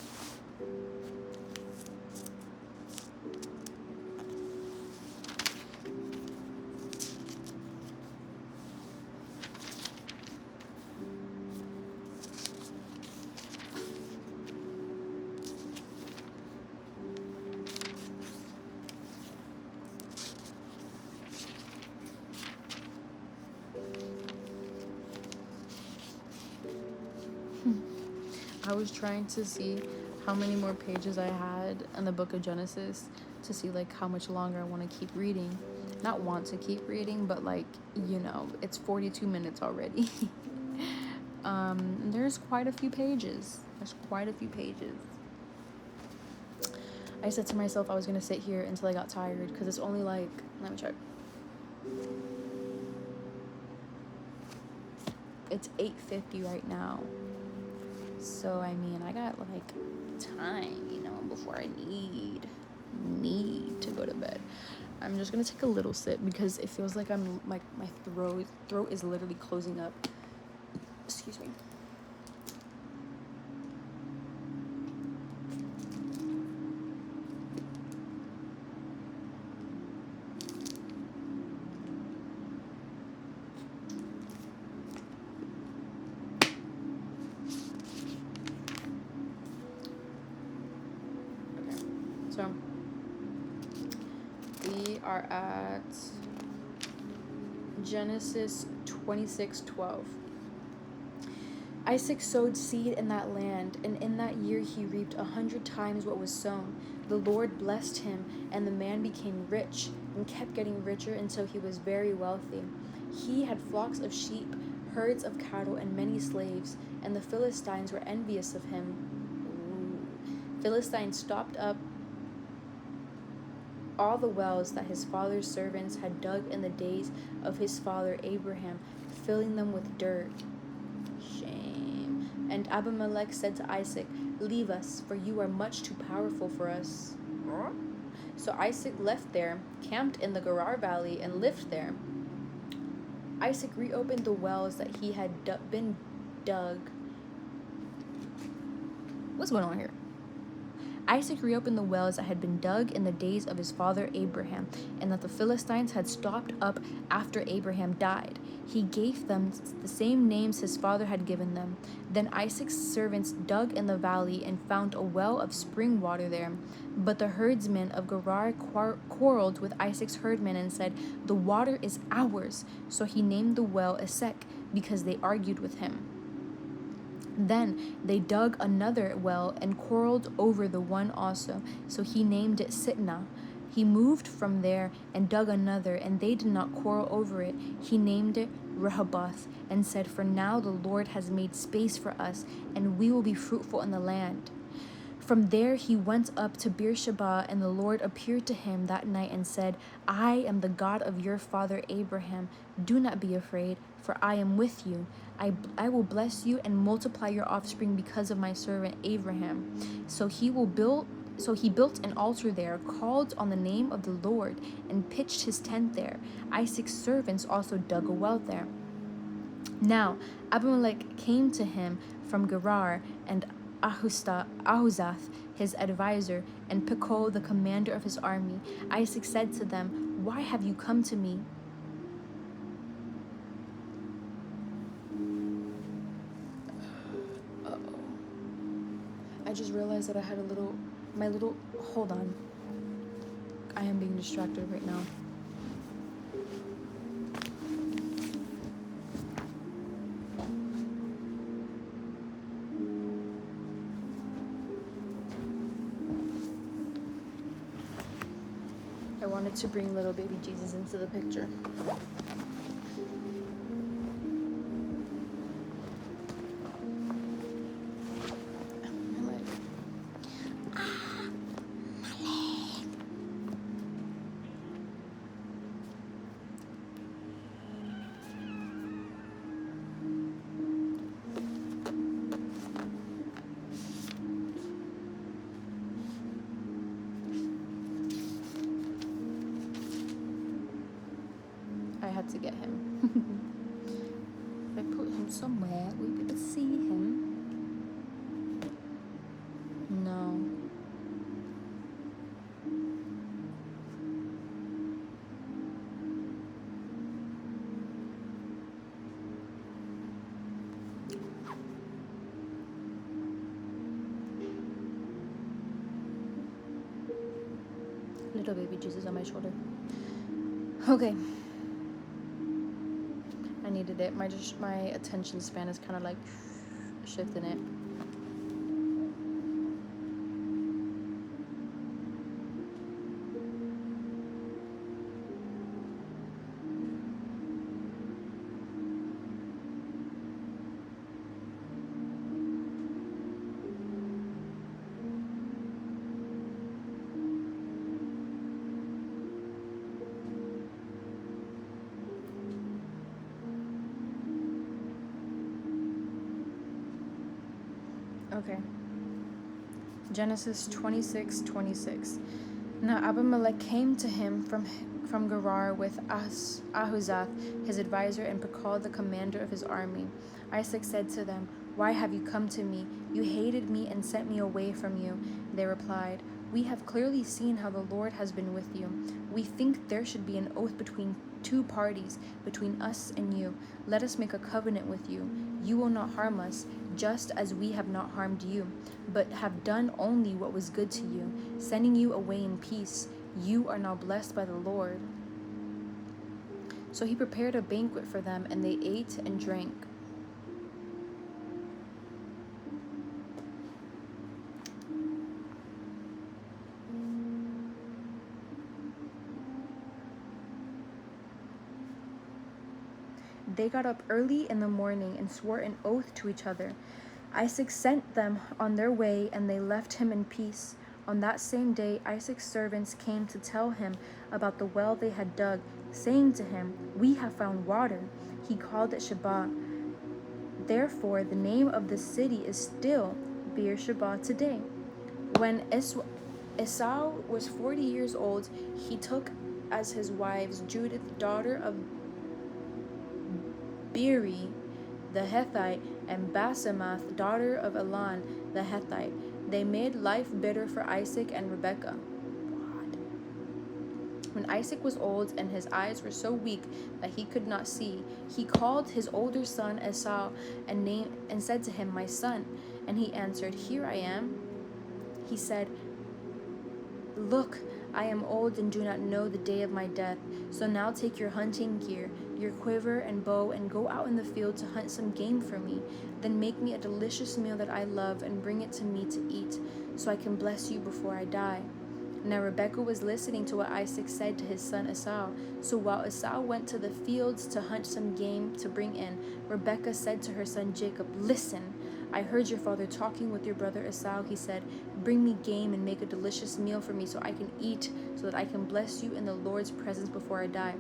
[SPEAKER 1] I was trying to see how many more pages I had in the book of Genesis to see like how much longer I want to keep reading. Not want to keep reading, but like, it's 42 minutes already. There's quite a few pages. I said to myself I was going to sit here until I got tired because it's only like, let me check. It's 8:50 right now. So, I mean, I got, like, time, before I need to go to bed. I'm just going to take a little sip because it feels like my throat is literally closing up. Excuse me. So, we are at Genesis 26:12. Isaac sowed seed in that land, and in that year he reaped 100 times what was sown. The Lord blessed him, and the man became rich and kept getting richer until he was very wealthy. He had flocks of sheep, herds of cattle, and many slaves, and the Philistines were envious of him. Philistines stopped up all the wells that his father's servants had dug in the days of his father Abraham, filling them with dirt. Shame. And Abimelech said to Isaac, "Leave us, for you are much too powerful for us." So Isaac left there, camped in the Gerar Valley, and lived there. Isaac reopened the wells that he had been dug. What's going on here? Isaac reopened the wells that had been dug in the days of his father Abraham, and that the Philistines had stopped up after Abraham died. He gave them the same names his father had given them. Then Isaac's servants dug in the valley and found a well of spring water there. But the herdsmen of Gerar quarreled with Isaac's herdmen and said, "The water is ours." So he named the well Esek, because they argued with him. Then they dug another well and quarreled over the one also, so he named it Sitnah. He moved from there and dug another, and they did not quarrel over it. He named it Rehoboth, and said, "For now the Lord has made space for us, and we will be fruitful in the land." From there he went up to Beersheba, and the Lord appeared to him that night and said, "I am the God of your father Abraham. Do not be afraid, for I am with you. I will bless you and multiply your offspring because of my servant Abraham." So he built an altar there, called on the name of the Lord, and pitched his tent there. Isaac's servants also dug a well there. Now Abimelech came to him from Gerar, and Ahuzath his advisor, and Pekol the commander of his army. Isaac said to them, "Why have you come to me?" I just realized that I had hold on. I am being distracted right now. I wanted to bring little baby Jesus into the picture. I had to get him. If I put him somewhere, we'll be able to see him. No. Little baby Jesus on my shoulder. Okay. I needed it. My attention span is kind of like shifting it. Okay. Genesis 26:26. Now Abimelech came to him from Gerar with Ahuzath his advisor, and Pekal the commander of his army. Isaac said to them, "Why have you come to me? You hated me and sent me away from you." They replied, "We have clearly seen how the Lord has been with you. We think there should be an oath between two parties, between us and you. Let us make a covenant with you. You will not harm us, just as we have not harmed you, but have done only what was good to you, sending you away in peace. You are now blessed by the Lord." So he prepared a banquet for them, and they ate and drank. They got up early in the morning and swore an oath to each other. Isaac sent them on their way, and they left him in peace. On that same day, Isaac's servants came to tell him about the well they had dug, saying to him, "We have found water." He called it Sheba. Therefore, the name of the city is still Beersheba today. When Esau was 40 years old, he took as his wives Judith, daughter of Beeri the Hittite, and Basemath, daughter of Elon the Hittite. They made life bitter for Isaac and Rebekah. When Isaac was old and his eyes were so weak that he could not see, he called his older son Esau and said to him, "My son." And he answered, "Here I am." He said, "Look, I am old and do not know the day of my death. So now take your hunting gear, your quiver and bow, and go out in the field to hunt some game for me. Then make me a delicious meal that I love and bring it to me to eat, so I can bless you before I die." Now Rebekah was listening to what Isaac said to his son Esau. So while Esau went to the fields to hunt some game to bring in, Rebekah said to her son Jacob, "Listen, I heard your father talking with your brother Esau. He said, 'Bring me game and make a delicious meal for me so I can eat, so that I can bless you in the Lord's presence before I die.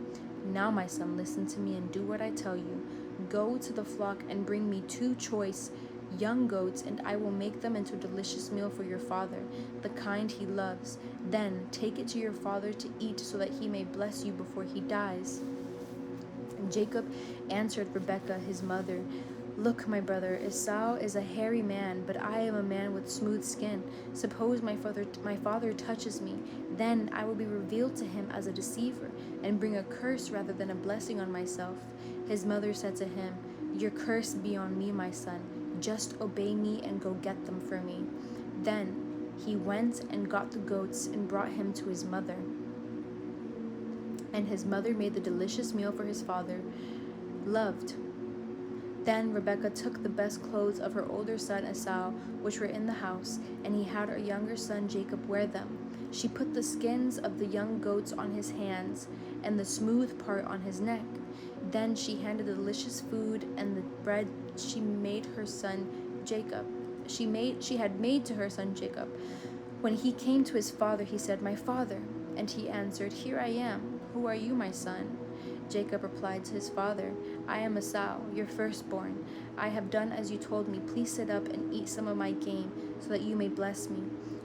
[SPEAKER 1] Now, my son, listen to me and do what I tell you. Go to the flock and bring me 2 choice young goats, and I will make them into a delicious meal for your father, the kind he loves. Then take it to your father to eat, so that he may bless you before he dies.' And Jacob answered Rebekah his mother, 'Look, my brother, Esau is a hairy man, but I am a man with smooth skin. Suppose my father touches me, then I will be revealed to him as a deceiver, and bring a curse rather than a blessing on myself.' His mother said to him, 'Your curse be on me, my son. Just obey me and go get them for me.' Then he went and got the goats and brought him to his mother. And his mother made the delicious meal for his father loved. Then Rebekah took the best clothes of her older son Esau, which were in the house, and he had her younger son Jacob wear them. She put the skins of the young goats on his hands, and the smooth part on his neck. Then she handed the delicious food and the bread she made her son Jacob. She had made to her son Jacob. When he came to his father, he said, 'My father.' And he answered, 'Here I am. Who are you, my son?' Jacob replied to his father, 'I am Esau, your firstborn. I have done as you told me. Please sit up and eat some of my game, so that you may bless me.'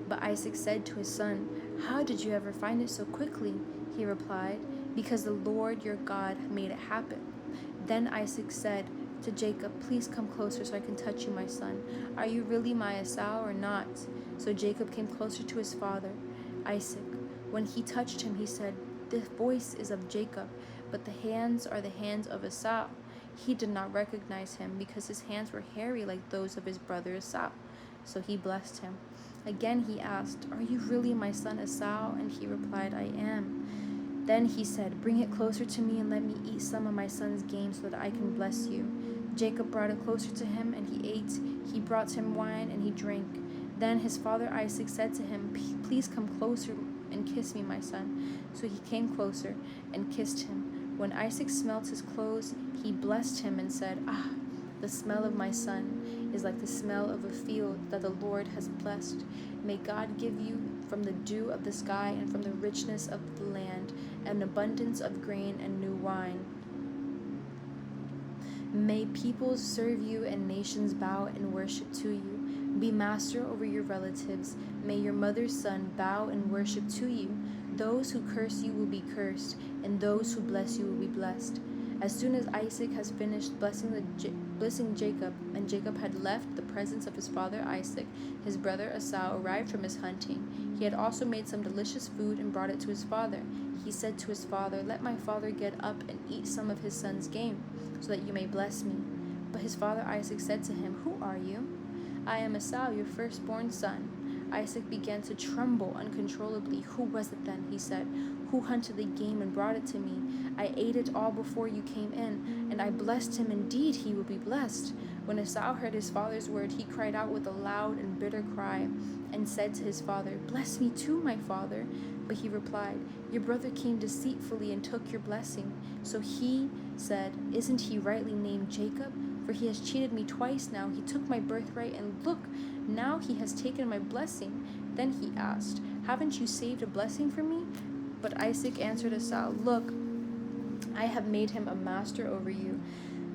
[SPEAKER 1] But Isaac said to his son, 'How did you ever find it so quickly?' He replied, 'Because the Lord your God made it happen.' Then Isaac said to Jacob, 'Please come closer so I can touch you, my son. Are you really my Esau or not?' So Jacob came closer to his father, Isaac. When he touched him, he said, 'The voice is of Jacob, but the hands are the hands of Esau.' He did not recognize him, because his hands were hairy like those of his brother Esau. So he blessed him. Again he asked, 'Are you really my son Esau?' And he replied, 'I am.' Then he said, 'Bring it closer to me and let me eat some of my son's game, so that I can bless you.' Jacob brought it closer to him, and he ate. He brought him wine, and he drank. Then his father Isaac said to him, 'Please come closer and kiss me, my son.' So he came closer and kissed him. When Isaac smelt his clothes, he blessed him and said, 'Ah, the smell of my son is like the smell of a field that the Lord has blessed. May God give you from the dew of the sky and from the richness of the land an abundance of grain and new wine. May peoples serve you and nations bow and worship to you. Be master over your relatives. May your mother's son bow and worship to you. Those who curse you will be cursed, and those who bless you will be blessed.' As soon as Isaac has finished blessing Jacob, and Jacob had left the presence of his father Isaac, his brother Esau arrived from his hunting. He had also made some delicious food and brought it to his father. He said to his father, 'Let my father get up and eat some of his son's game, so that you may bless me.' But his father Isaac said to him, 'Who are you?' 'I am Esau, your firstborn son.' Isaac began to tremble uncontrollably. 'Who was it then?' he said. 'Who hunted the game and brought it to me? I ate it all before you came in, and I blessed him. Indeed, he will be blessed.' When Esau heard his father's word, he cried out with a loud and bitter cry, and said to his father, 'Bless me too, my father.' But he replied, 'Your brother came deceitfully and took your blessing.' So he said, 'Isn't he rightly named Jacob? For he has cheated me twice now. He took my birthright, and look, now he has taken my blessing.' Then he asked, 'Haven't you saved a blessing for me?' But Isaac answered Esau, 'Look, I have made him a master over you,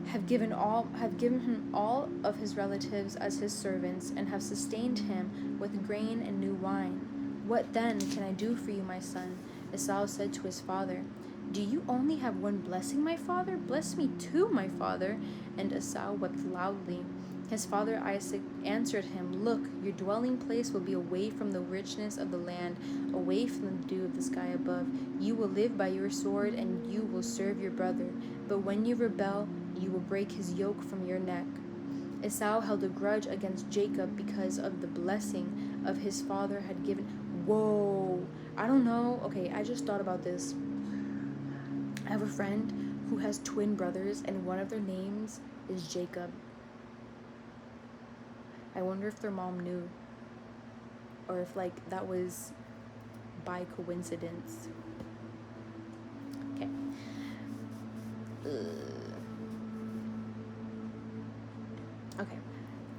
[SPEAKER 1] have given him all of his relatives as his servants, and have sustained him with grain and new wine. What then can I do for you, my son?' Esau said to his father, 'Do you only have one blessing, my father? Bless me too, my father.' And Esau wept loudly. His father Isaac answered him, 'Look, your dwelling place will be away from the richness of the land, away from the dew of the sky above. You will live by your sword, and you will serve your brother. But when you rebel, you will break his yoke from your neck.' Esau held a grudge against Jacob because of the blessing of his father had given. Whoa, I don't know. Okay, I just thought about this. I have a friend who has twin brothers, and one of their names is Jacob. I wonder if their mom knew, or if that was by coincidence. Okay. Okay.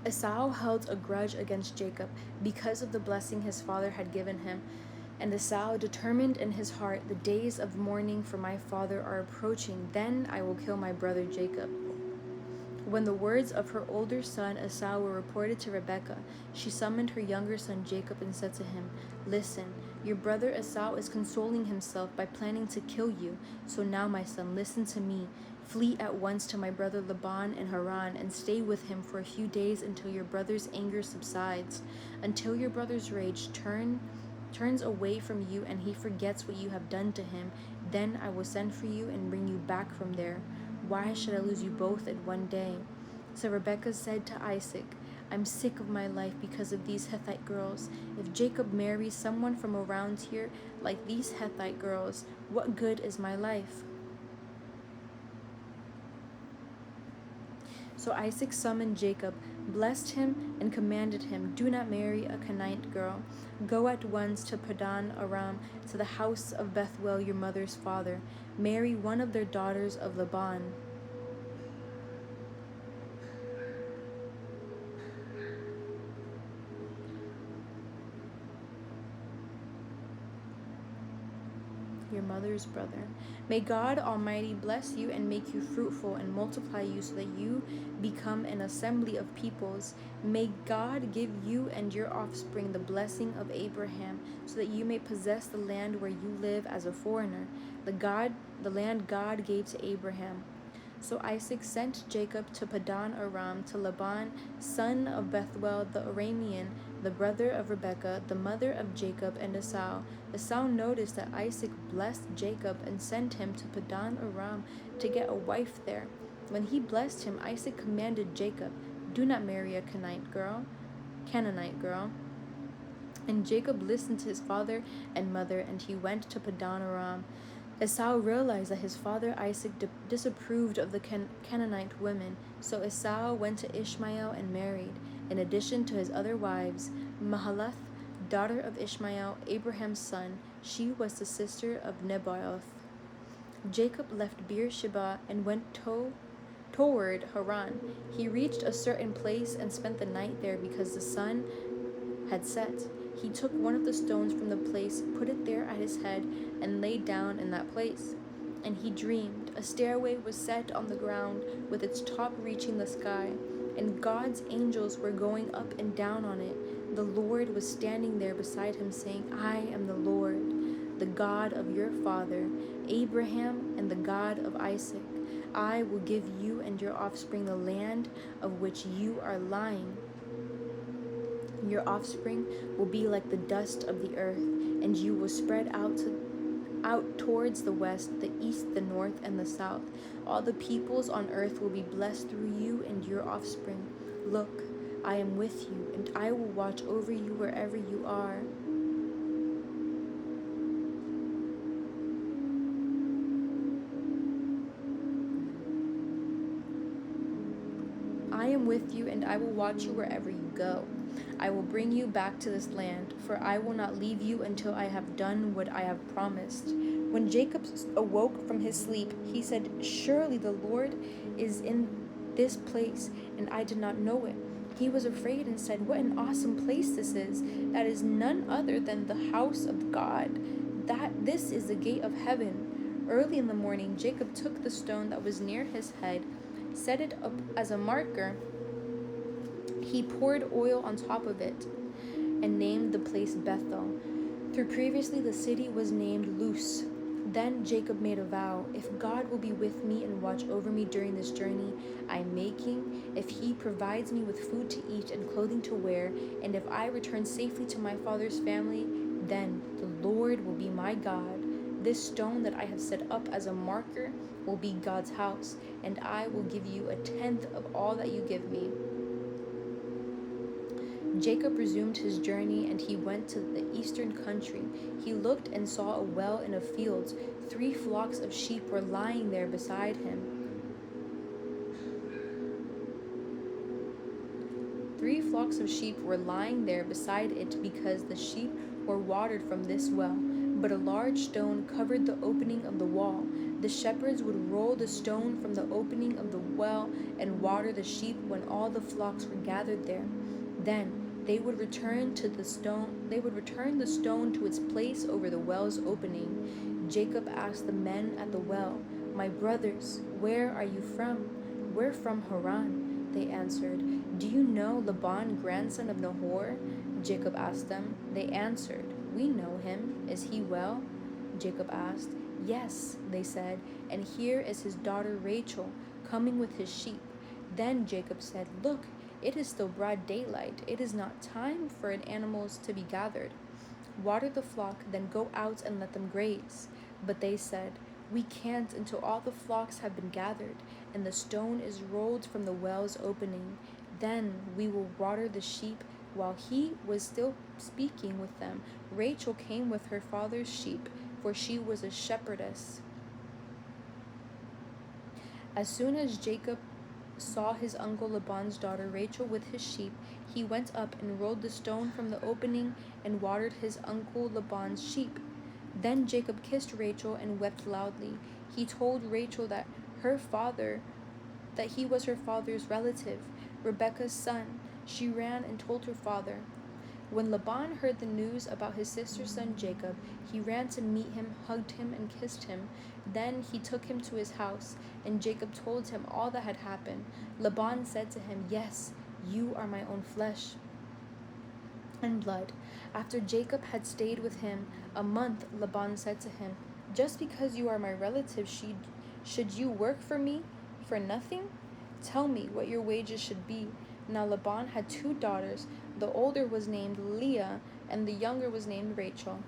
[SPEAKER 1] Esau held a grudge against Jacob because of the blessing his father had given him. And Esau determined in his heart, the days of mourning for my father are approaching. Then I will kill my brother Jacob. When the words of her older son Esau were reported to Rebekah, she summoned her younger son Jacob and said to him, "Listen, your brother Esau is consoling himself by planning to kill you. So now, my son, listen to me. Flee at once to my brother Laban in Haran and stay with him for a few days until your brother's anger subsides, until your brother's rage turns away from you and he forgets what you have done to him. Then I will send for you and bring you back from there. Why should I lose you both in one day?" So Rebekah said to Isaac, "I'm sick of my life because of these Hittite girls. If Jacob marries someone from around here like these Hittite girls, what good is my life?" So Isaac summoned Jacob, blessed him, and commanded him, "Do not marry a Canaanite girl. Go at once to Padan Aram, to the house of Bethuel your mother's father. Marry one of their daughters of Laban." Your mother's brother. "May God Almighty bless you and make you fruitful and multiply you so that you become an assembly of peoples. May God give you and your offspring the blessing of Abraham so that you may possess the land where you live as a foreigner, the land God gave to Abraham." So Isaac sent Jacob to Padan Aram to Laban, son of Bethuel the Aramean, the brother of Rebekah, the mother of Jacob and Esau. Esau noticed that Isaac blessed Jacob and sent him to Padan Aram to get a wife there. When he blessed him, Isaac commanded Jacob, "Do not marry a Canaanite girl." And Jacob listened to his father and mother, and he went to Padan Aram. Esau realized that his father Isaac disapproved of the Canaanite women, so Esau went to Ishmael and married. In addition to his other wives, Mahalath, daughter of Ishmael, Abraham's son, she was the sister of Nebaioth. Jacob left Beersheba and went toward Haran. He reached a certain place and spent the night there because the sun had set. He took one of the stones from the place, put it there at his head, and lay down in that place. And he dreamed. A stairway was set on the ground, with its top reaching the sky, and God's angels were going up and down on it. The Lord was standing there beside him, saying, "I am the Lord, the God of your father, Abraham, and the God of Isaac. I will give you and your offspring the land of which you are lying. Your offspring will be like the dust of the earth, and you will spread out towards the west, the east, the north, and the south. All the peoples on earth will be blessed through you and your offspring. Look, I am with you, and I will watch over you wherever you are." "I am with you, and I will watch you wherever you go. I will bring you back to this land, for I will not leave you until I have done what I have promised." When Jacob awoke from his sleep, he said, "Surely the Lord is in this place, and I did not know it." He was afraid and said, "What an awesome place this is! That is none other than the house of God. This is the gate of heaven." Early in the morning, Jacob took the stone that was near his head, set it up as a marker. He poured oil on top of it and named the place Bethel. Though previously the city was named Luz. Then Jacob made a vow, "If God will be with me and watch over me during this journey I am making, if he provides me with food to eat and clothing to wear, and if I return safely to my father's family, then the Lord will be my God. This stone that I have set up as a marker will be God's house, and I will give you 1/10 of all that you give me." Jacob resumed his journey, and he went to the eastern country. He looked and saw a well in a field. 3 flocks of sheep were lying there beside him. 3 flocks of sheep were lying there beside it because the sheep were watered from this well. but a large stone covered the opening of the wall. The shepherds would roll the stone from the opening of the well and water the sheep when all the flocks were gathered there. Then they would return the stone to its place over the well's opening. Jacob asked the men at the well, "My brothers, where are you from?" "We're from Haran," they answered. "Do you know Laban, grandson of Nahor?" Jacob asked them. They answered, "We know him. Is he well?" Jacob asked. "Yes," they said, "and here is his daughter Rachel, coming with his sheep." Then Jacob said, "Look, it is still broad daylight. It is not time for animals to be gathered. Water the flock, then go out and let them graze." But they said, "We can't until all the flocks have been gathered, and the stone is rolled from the well's opening. Then we will water the sheep." While he was still speaking with them, Rachel came with her father's sheep, for she was a shepherdess. As soon as Jacob saw his uncle Laban's daughter Rachel with his sheep, he went up and rolled the stone from the opening and watered his uncle Laban's sheep. Then Jacob kissed Rachel and wept loudly. He told Rachel that he was her father's relative, Rebekah's son. She ran and told her father. When Laban heard the news about his sister's son Jacob, he ran to meet him, hugged him, and kissed him. Then he took him to his house, and Jacob told him all that had happened. Laban said to him, "Yes, you are my own flesh and blood." After Jacob had stayed with him a month, Laban said to him, "Just because you are my relative, should you work for me for nothing? Tell me what your wages should be." Now Laban had 2 daughters. The older was named Leah, and the younger was named Rachel.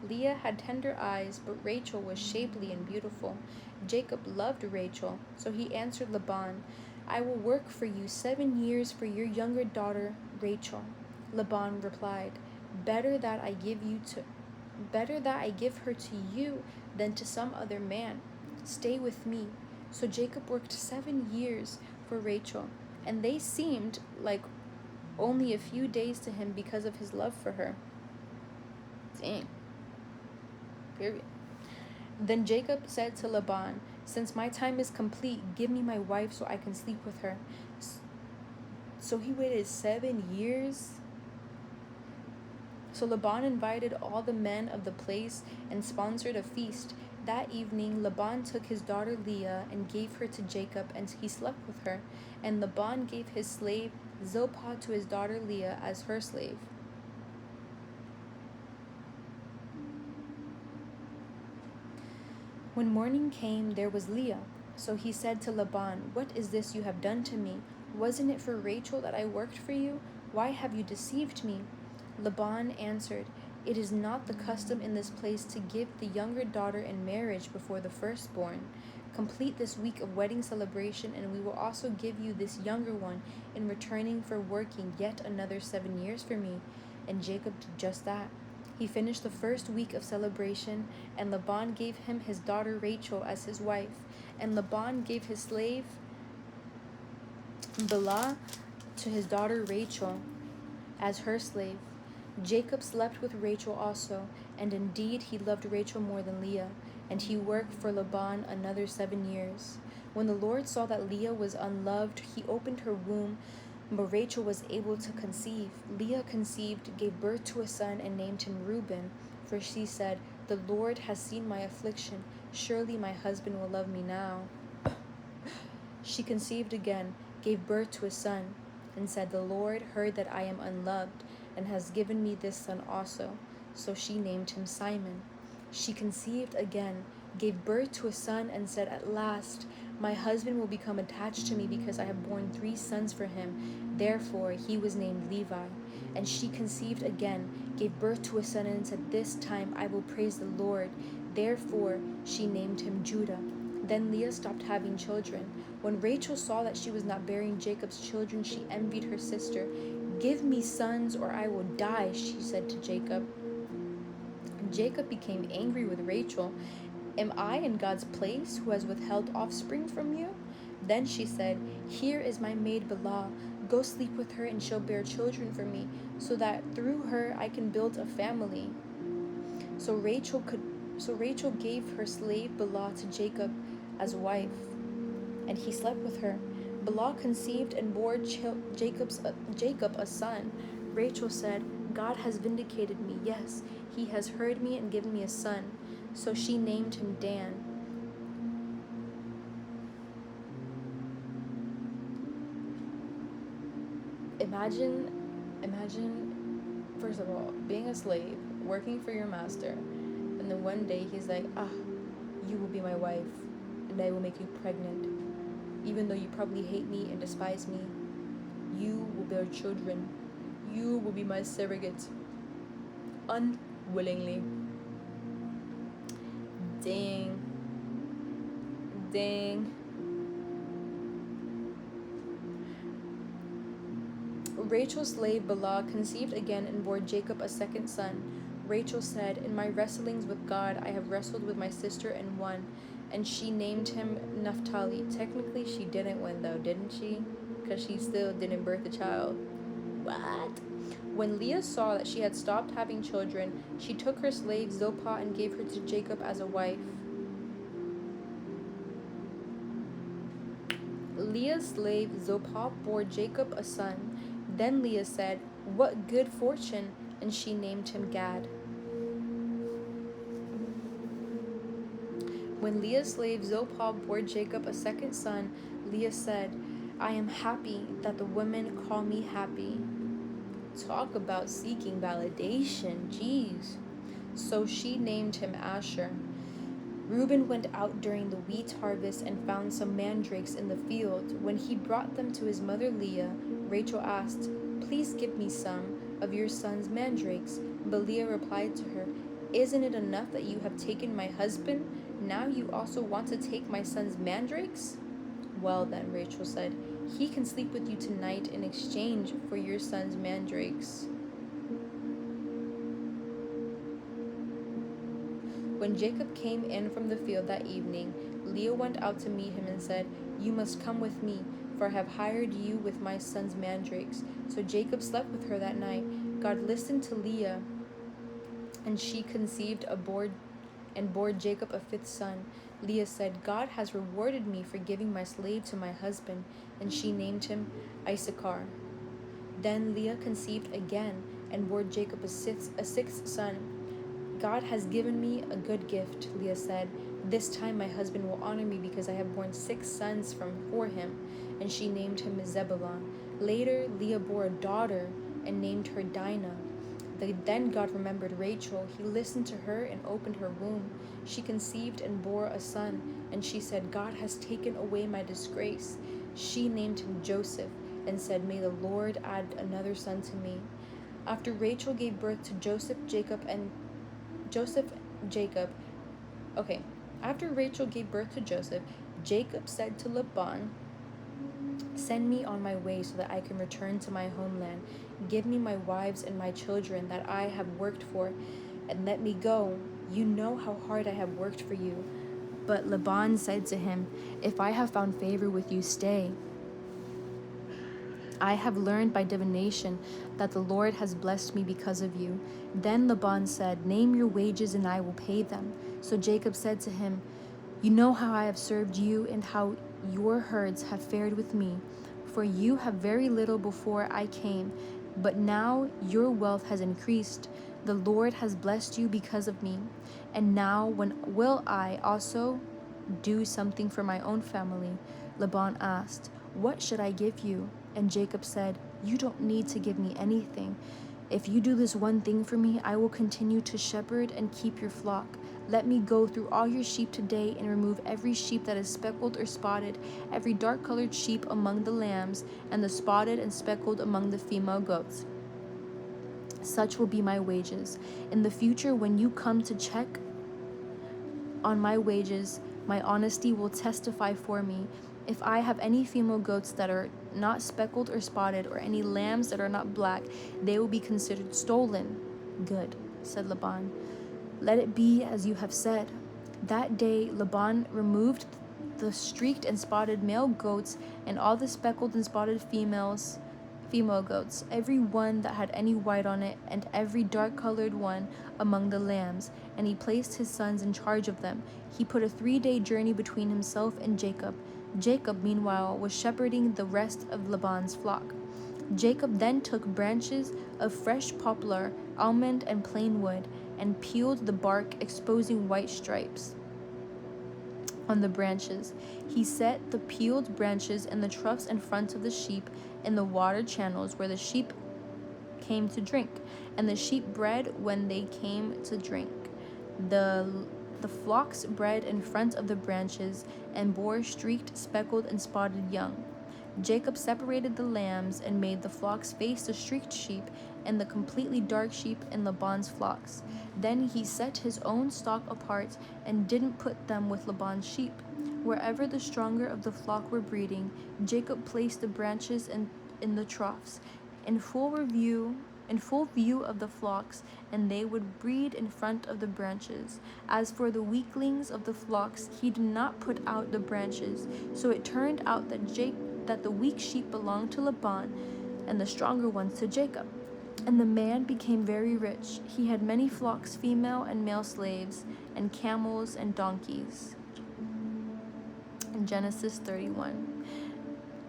[SPEAKER 1] Leah had tender eyes, but Rachel was shapely and beautiful. Jacob loved Rachel, so he answered Laban, "I will work for you 7 years for your younger daughter Rachel." Laban replied, Better that I give her to you than to some other man. Stay with me." So Jacob worked 7 years for Rachel, and they seemed like only a few days to him because of his love for her. Dang. Period. Then Jacob said to Laban, "Since my time is complete, give me my wife so I can sleep with her." So he waited 7 years. So Laban invited all the men of the place and sponsored a feast. That evening, Laban took his daughter Leah and gave her to Jacob, and he slept with her. And Laban gave his slave Zilpah to his daughter Leah as her slave. When morning came, there was Leah. So he said to Laban, "What is this you have done to me? Wasn't it for Rachel that I worked for you? Why have you deceived me?" Laban answered, "It is not the custom in this place to give the younger daughter in marriage before the firstborn. Complete this week of wedding celebration, and we will also give you this younger one in returning for working yet another 7 years for me." And Jacob did just that. He finished the first week of celebration, and Laban gave him his daughter Rachel as his wife, and Laban gave his slave Bilhah to his daughter Rachel as her slave. Jacob slept with Rachel also, and indeed he loved Rachel more than Leah, and he worked for Laban another 7 years. When the Lord saw that Leah was unloved, he opened her womb, but Rachel was able to conceive. Leah conceived, gave birth to a son, and named him Reuben, for she said, "The Lord has seen my affliction. Surely my husband will love me now." She conceived again, gave birth to a son, and said, "The Lord heard that I am unloved, and has given me this son also." So she named him Simon. She conceived again, gave birth to a son, and said, "At last my husband will become attached to me, because I have borne 3 sons for him." Therefore he was named Levi. And she conceived again, gave birth to a son, and said, "This time I will praise the Lord." Therefore she named him Judah. Then Leah stopped having children. When Rachel saw that she was not bearing Jacob's children, she envied her sister. "Give me sons, or I will die," she said to Jacob. Jacob became angry with Rachel. "Am I in God's place, who has withheld offspring from you?" Then she said, "Here is my maid Bilhah. Go sleep with her, and she'll bear children for me, so that through her I can build a family." So Rachel gave her slave Bilhah to Jacob as wife, and he slept with her. Bilhah conceived and bore Jacob a son. Rachel said, God has vindicated me. Yes, he has heard me and given me a son. So she named him Dan. Imagine, first of all, being a slave, working for your master, and then one day he's like, you will be my wife, and I will make you pregnant. Even though you probably hate me and despise me, you will bear children. You will be my surrogate. Unwillingly. Dang. Rachel's slave Bilhah conceived again and bore Jacob a second son. Rachel said, in my wrestlings with God, I have wrestled with my sister and won. And she named him Naphtali. Technically, she didn't win though, didn't she? Because she still didn't birth a child. What? When Leah saw that she had stopped having children, she took her slave Zilpah and gave her to Jacob as a wife. Leah's slave Zilpah bore Jacob a son. Then Leah said, what good fortune, and she named him Gad. When Leah's slave Zilpah bore Jacob a second son, Leah said, I am happy that the women call me happy. Talk about seeking validation, jeez. So she named him Asher. Reuben went out during the wheat harvest and found some mandrakes in the field. When he brought them to his mother Leah, Rachel asked, please give me some of your son's mandrakes. But Leah replied to her, isn't it enough that you have taken my husband? Now you also want to take my son's mandrakes? Well then, Rachel said, he can sleep with you tonight in exchange for your son's mandrakes. When Jacob came in from the field that evening, Leah went out to meet him and said, you must come with me, for I have hired you with my son's mandrakes. So Jacob slept with her that night. God listened to Leah, and she conceived and bore Jacob a fifth son. Leah said, God has rewarded me for giving my slave to my husband, and she named him Issachar. Then Leah conceived again and bore Jacob a sixth son. God has given me a good gift, Leah said. This time my husband will honor me because I have borne 6 sons for him. And she named him Zebulun. Later, Leah bore a daughter and named her Dinah. Then God remembered Rachel. He listened to her and opened her womb. She conceived and bore a son. And she said, God has taken away my disgrace. She named him Joseph and said, may the Lord add another son to me. After Rachel gave birth to After Rachel gave birth to Joseph, Jacob said to Laban, send me on my way so that I can return to my homeland. Give me my wives and my children that I have worked for, and let me go. You know how hard I have worked for you. But Laban said to him, if I have found favor with you, stay. I have learned by divination that the Lord has blessed me because of you. Then Laban said, name your wages and I will pay them. So Jacob said to him, you know how I have served you and how your herds have fared with me. For you have very little before I came, but now your wealth has increased. The Lord has blessed you because of me. And now when will I also do something for my own family? Laban asked, what should I give you? And Jacob said, you don't need to give me anything. If you do this one thing for me, I will continue to shepherd and keep your flock. Let me go through all your sheep today and remove every sheep that is speckled or spotted, every dark-colored sheep among the lambs, and the spotted and speckled among the female goats. Such will be my wages. In the future, when you come to check on my wages, my honesty will testify for me. If I have any female goats that are not speckled or spotted, or any lambs that are not black, they will be considered stolen. Good, said Laban. Let it be as you have said. That day Laban removed the streaked and spotted male goats and all the speckled and spotted female female goats, every one that had any white on it, and every dark-colored one among the lambs, and he placed his sons in charge of them. He put a 3-day journey between himself and Jacob. Jacob, meanwhile, was shepherding the rest of Laban's flock. Jacob then took branches of fresh poplar, almond, and plane wood, and peeled the bark, exposing white stripes on the branches. He set the peeled branches in the troughs in front of the sheep in the water channels where the sheep came to drink, and the sheep bred when they came to drink. The flocks bred in front of the branches and bore streaked, speckled, and spotted young. Jacob separated the lambs and made the flocks face the streaked sheep and the completely dark sheep in Laban's flocks. Then he set his own stock apart and didn't put them with Laban's sheep. Wherever the stronger of the flock were breeding, Jacob placed the branches in the troughs, in full view of the flocks, and they would breed in front of the branches. As for the weaklings of the flocks, he did not put out the branches. So it turned out that the weak sheep belonged to Laban, and the stronger ones to Jacob. And the man became very rich. He had many flocks, female and male slaves, and camels and donkeys. In Genesis 31.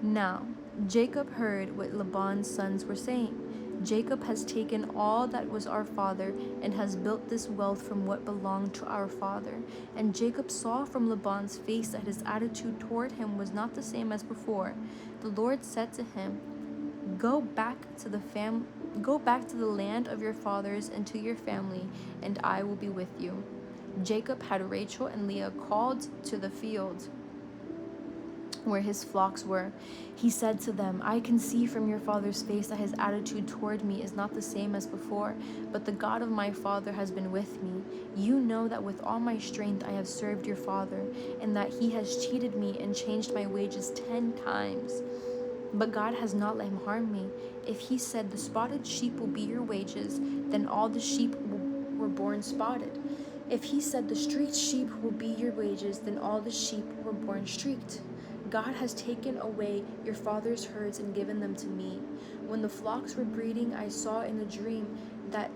[SPEAKER 1] Now Jacob heard what Laban's sons were saying. Jacob has taken all that was our father and has built this wealth from what belonged to our father. And Jacob saw from Laban's face that his attitude toward him was not the same as before. The Lord said to him, Go back to the land of your fathers and to your family, and I will be with you. Jacob had Rachel and Leah called to the field where his flocks were. He said to them, I can see from your father's face that his attitude toward me is not the same as before, but the God of my father has been with me. You know that with all my strength I have served your father, and that he has cheated me and changed my wages 10 times. But God has not let him harm me. If he said, the spotted sheep will be your wages, then all the sheep were born spotted. If he said, the streaked sheep will be your wages, then all the sheep were born streaked. God has taken away your father's herds and given them to me. When the flocks were breeding, I saw in a dream that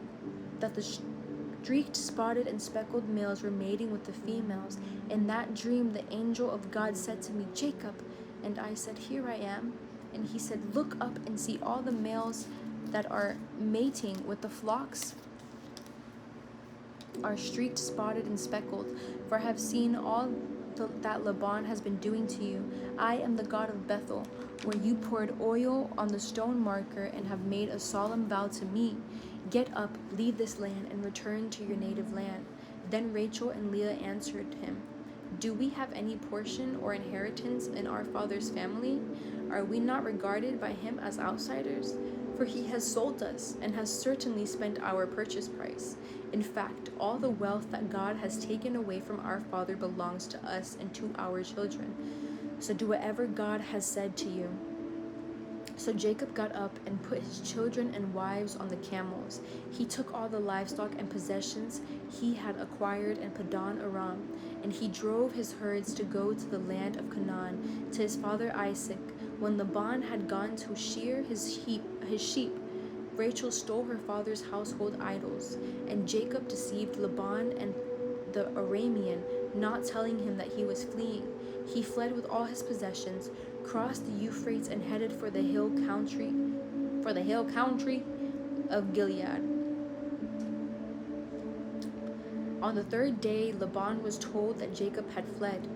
[SPEAKER 1] the streaked, spotted, and speckled males were mating with the females. In that dream, the angel of God said to me, Jacob. And I said, Here I am. And he said, Look up and see all the males that are mating with the flocks are streaked, spotted, and speckled. For I have seen all that Laban has been doing to you. I am the God of Bethel, where you poured oil on the stone marker and have made a solemn vow to me. Get up, leave this land, and return to your native land. Then Rachel and Leah answered him, Do we have any portion or inheritance in our father's family? Are we not regarded by him as outsiders? For he has sold us and has certainly spent our purchase price. In fact, all the wealth that God has taken away from our father belongs to us and to our children. So do whatever God has said to you. So Jacob got up and put his children and wives on the camels. He took all the livestock and possessions he had acquired in Paddan Aram, and he drove his herds to go to the land of Canaan, to his father Isaac. When Laban had gone to shear his sheep, Rachel stole her father's household idols, and Jacob deceived Laban and the Aramean, not telling him that he was fleeing. He fled with all his possessions, crossed the Euphrates, and headed for the hill country of Gilead. On the 3rd day, Laban was told that Jacob had fled.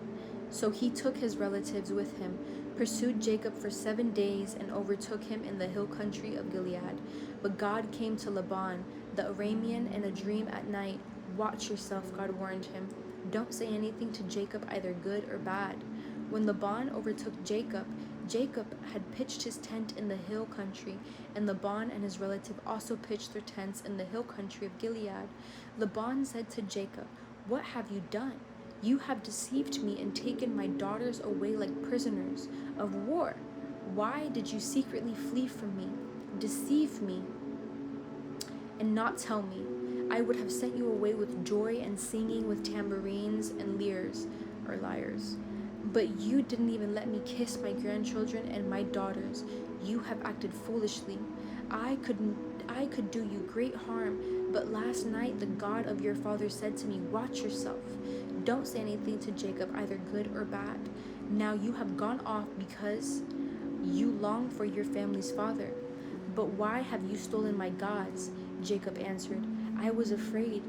[SPEAKER 1] So he took his relatives with him, pursued Jacob for 7 days, and overtook him in the hill country of Gilead. But God came to Laban, the Aramean, in a dream at night. Watch yourself, God warned him. Don't say anything to Jacob, either good or bad. When Laban overtook Jacob, Jacob had pitched his tent in the hill country, and Laban and his relative also pitched their tents in the hill country of Gilead. Laban said to Jacob, What have you done? You have deceived me and taken my daughters away like prisoners of war. Why did you secretly flee from me, deceive me, and not tell me? I would have sent you away with joy and singing with tambourines and lyres. But you didn't even let me kiss my grandchildren and my daughters. You have acted foolishly. I could do you great harm, but last night the God of your father said to me, watch yourself. Don't say anything to Jacob, either good or bad. Now you have gone off because you long for your family's father. But why have you stolen my gods? Jacob answered, I was afraid,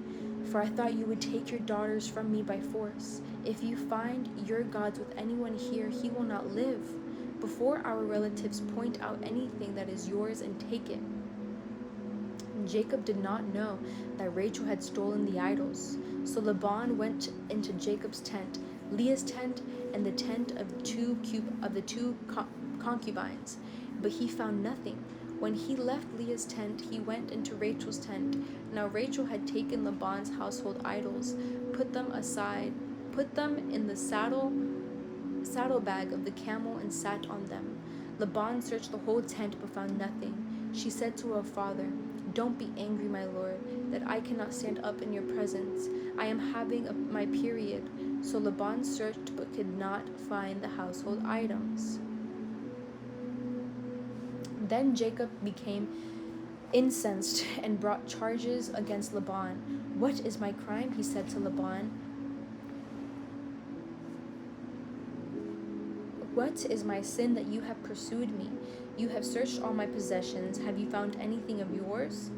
[SPEAKER 1] for I thought you would take your daughters from me by force. If you find your gods with anyone here, he will not live. Before our relatives point out anything that is yours and take it. Jacob did not know that Rachel had stolen the idols. So Laban went into Jacob's tent, Leah's tent, and the tent of the two concubines, but he found nothing. When he left Leah's tent, he went into Rachel's tent. Now Rachel had taken Laban's household idols, put them in the saddlebag of the camel, and sat on them. Laban searched the whole tent but found nothing. She said to her father, don't be angry, my lord, that I cannot stand up in your presence. I am having my period. So Laban searched but could not find the household items. Then Jacob became incensed and brought charges against Laban. What is my crime? He said to Laban. What is my sin that you have pursued me? You have searched all my possessions. Have you found anything of yours?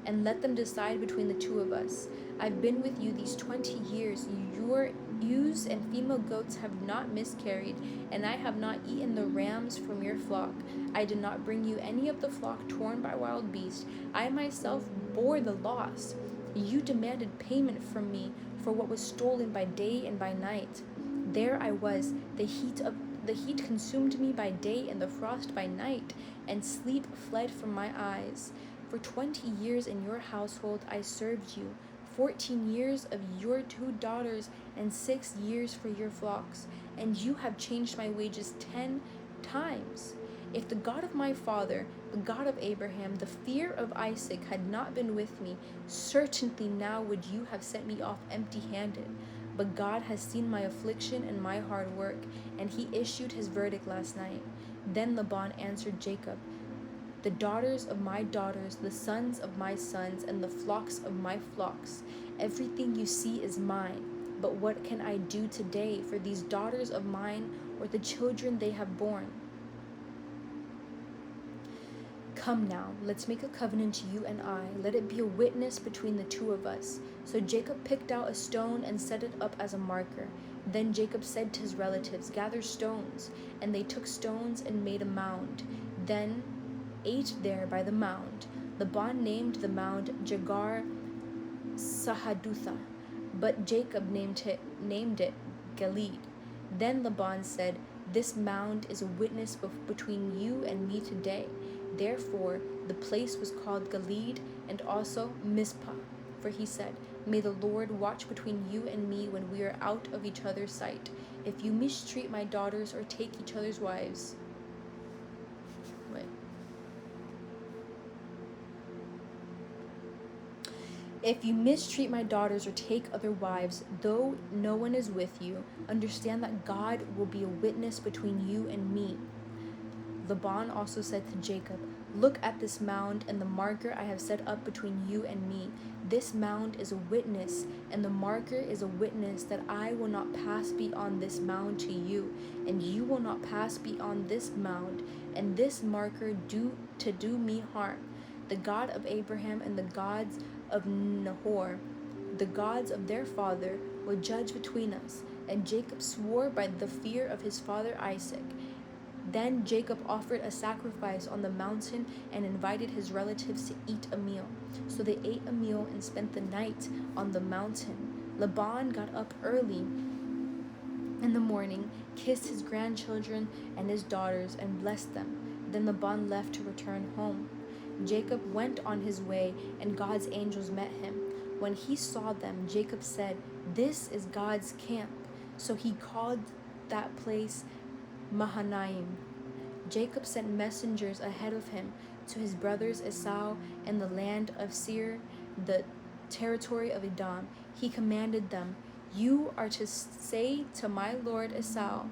[SPEAKER 1] And let them decide between the two of us. I've been with you these 20 years. Your ewes and female goats have not miscarried, and I have not eaten the rams from your flock. I did not bring you any of the flock torn by wild beasts. I myself bore the loss. You demanded payment from me for what was stolen by day and by night. There I was, the heat consumed me by day and the frost by night, and sleep fled from my eyes. For 20 years in your household I served you, 14 years of your 2 daughters, and 6 years for your flocks, and you have changed my wages 10 times. If the God of my father, the God of Abraham, the fear of Isaac had not been with me, certainly now would you have sent me off empty-handed. But God has seen my affliction and my hard work, and he issued his verdict last night. Then Laban answered Jacob, the daughters of my daughters, the sons of my sons, and the flocks of my flocks. Everything you see is mine. But what can I do today for these daughters of mine or the children they have borne? Come now, let's make a covenant, you and I. Let it be a witness between the two of us. So Jacob picked out a stone and set it up as a marker. Then Jacob said to his relatives, gather stones. And they took stones and made a mound. Then ate there by the mound. Laban named the mound Jagar Sahadutha, but Jacob named it Gilead. Then Laban said, this mound is a witness between you and me today. Therefore the place was called Gilead, and also Mizpah. For he said, may the Lord watch between you and me when we are out of each other's sight. If you mistreat my daughters or take each other's wives. If you mistreat my daughters or take other wives, though no one is with you, understand that God will be a witness between you and me. Laban also said to Jacob, look at this mound and the marker I have set up between you and me. This mound is a witness, and the marker is a witness that I will not pass beyond this mound to you, and you will not pass beyond this mound and this marker to do me harm. The God of Abraham and the gods of Nahor, the gods of their father, will judge between us. And Jacob swore by the fear of his father Isaac. Then Jacob offered a sacrifice on the mountain and invited his relatives to eat a meal. So they ate a meal and spent the night on the mountain. Laban got up early in the morning, kissed his grandchildren and his daughters, and blessed them. Then Laban left to return home. Jacob went on his way, and God's angels met him. When he saw them, Jacob said, this is God's camp. So he called that place Mahanaim. Jacob sent messengers ahead of him to his brothers Esau in the land of Seir, the territory of Edom, he commanded them, "You are to say to my lord Esau,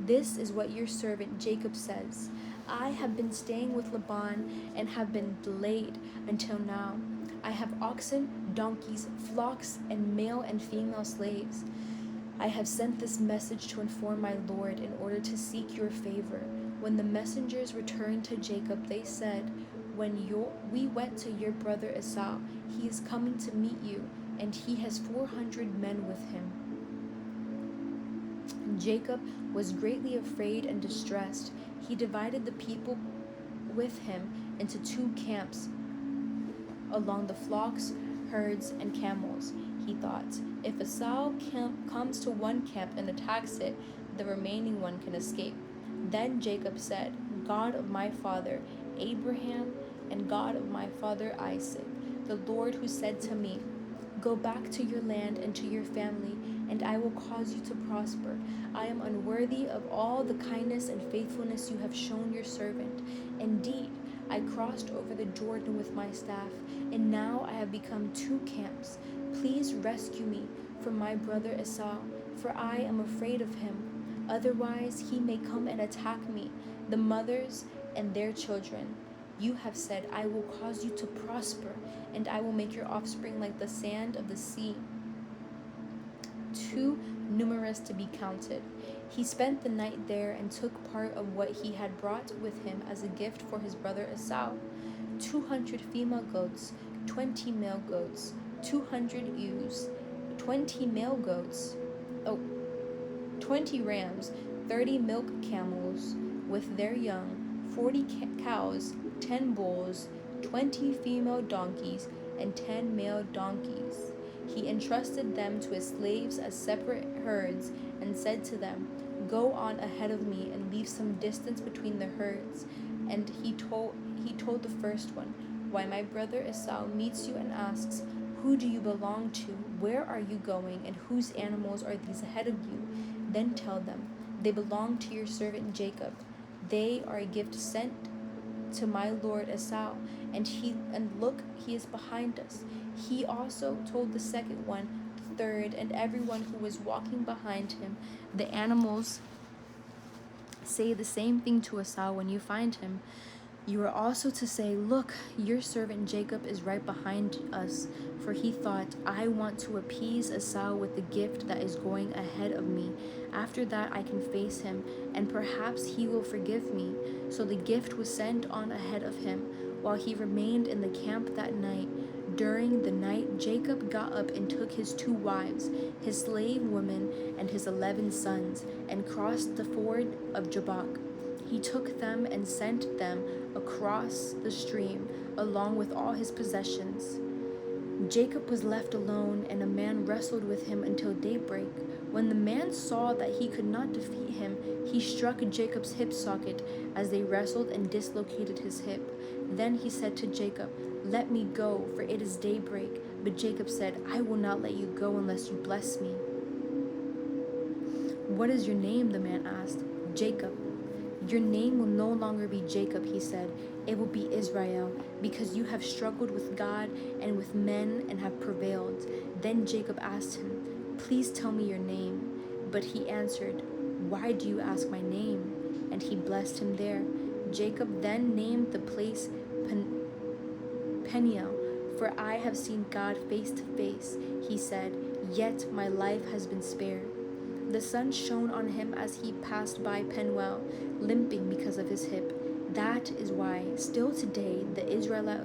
[SPEAKER 1] 'This is what your servant Jacob says. I have been staying with Laban and have been delayed until now. I have oxen, donkeys, flocks, and male and female slaves. I have sent this message to inform my lord in order to seek your favor.' When the messengers returned to Jacob, they said, 'We went to your brother Esau. He is coming to meet you, and he has 400 men with him.' Jacob was greatly afraid and distressed. He divided the people with him into 2 camps along the flocks, herds, and camels. He thought, 'If Esau comes to one camp and attacks it, the remaining one can escape.' Then Jacob said, 'God of my father Abraham and God of my father Isaac, the Lord who said to me, Go back to your land and to your family, and I will cause you to prosper. I am unworthy of all the kindness and faithfulness you have shown your servant. Indeed, I crossed over the Jordan with my staff, and now I have become 2 camps. Please rescue me from my brother Esau, for I am afraid of him. Otherwise, he may come and attack me, the mothers and their children. You have said, I will cause you to prosper, and I will make your offspring like the sand of the sea, too numerous to be counted.' He spent the night there and took part of what he had brought with him as a gift for his brother Esau: 200 female goats, 20 male goats, 200 ewes, 20 male goats, 20 rams, 30 milk camels with their young, 40 cows, 10 bulls, 20 female donkeys, and 10 male donkeys. He entrusted them to his slaves as separate herds and said to them, 'Go on ahead of me and leave some distance between the herds.' And he told the first one, 'Why, my brother Esau meets you and asks, Who do you belong to? Where are you going? And whose animals are these ahead of you? Then tell them, they belong to your servant Jacob. They are a gift sent to my lord Esau, and look, he is behind us.' He also told the second one, the third, and everyone who was walking behind him, 'The animals say the same thing to Esau when you find him. You are also to say, Look, your servant Jacob is right behind us, for he thought, I want to appease Esau with the gift that is going ahead of me. After that I can face him, and perhaps he will forgive me.' So the gift was sent on ahead of him, while he remained in the camp that night. During the night Jacob got up and took his 2 wives, his slave women, and his 11 sons, and crossed the ford of Jabbok. He took them and sent them across the stream, along with all his possessions. Jacob was left alone, and a man wrestled with him until daybreak. When the man saw that he could not defeat him, he struck Jacob's hip socket as they wrestled and dislocated his hip. Then he said to Jacob, 'Let me go, for it is daybreak.' But Jacob said, 'I will not let you go unless you bless me.' 'What is your name?' the man asked. 'Jacob.' 'Your name will no longer be Jacob,' he said. 'It will be Israel, because you have struggled with God and with men and have prevailed.' Then Jacob asked him, 'Please tell me your name.' But he answered, 'Why do you ask my name?' And he blessed him there. Jacob then named the place Peniel, 'For I have seen God face to face,' he said, 'yet my life has been spared.' The sun shone on him as he passed by Penuel, limping because of his hip. That is why, still today, the Israelites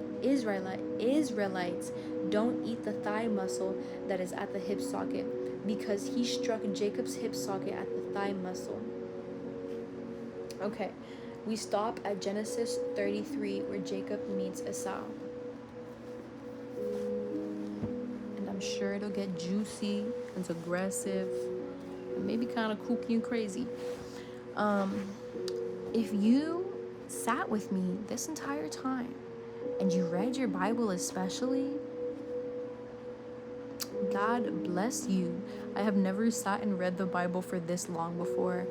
[SPEAKER 1] don't eat the thigh muscle that is at the hip socket, because he struck Jacob's hip socket at the thigh muscle." Okay, we stop at Genesis 33, where Jacob meets Esau. And I'm sure it'll get juicy and aggressive, and maybe kind of kooky and crazy. If you sat with me this entire time and you read your Bible especially, God bless you. I have never sat and read the Bible for this long before.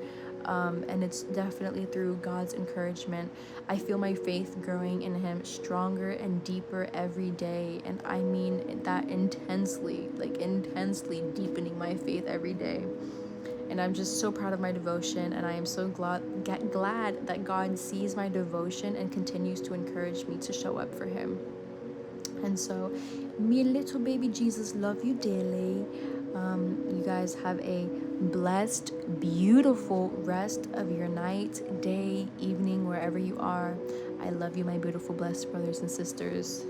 [SPEAKER 1] And it's definitely through God's encouragement. I feel my faith growing in Him stronger and deeper every day, and I mean that intensely, like intensely deepening my faith every day. And I'm just so proud of my devotion, and I am so glad that God sees my devotion and continues to encourage me to show up for Him. And so, me little baby Jesus, love you dearly. You guys have a blessed, beautiful rest of your night, day, evening, wherever you are. I love you, my beautiful, blessed brothers and sisters.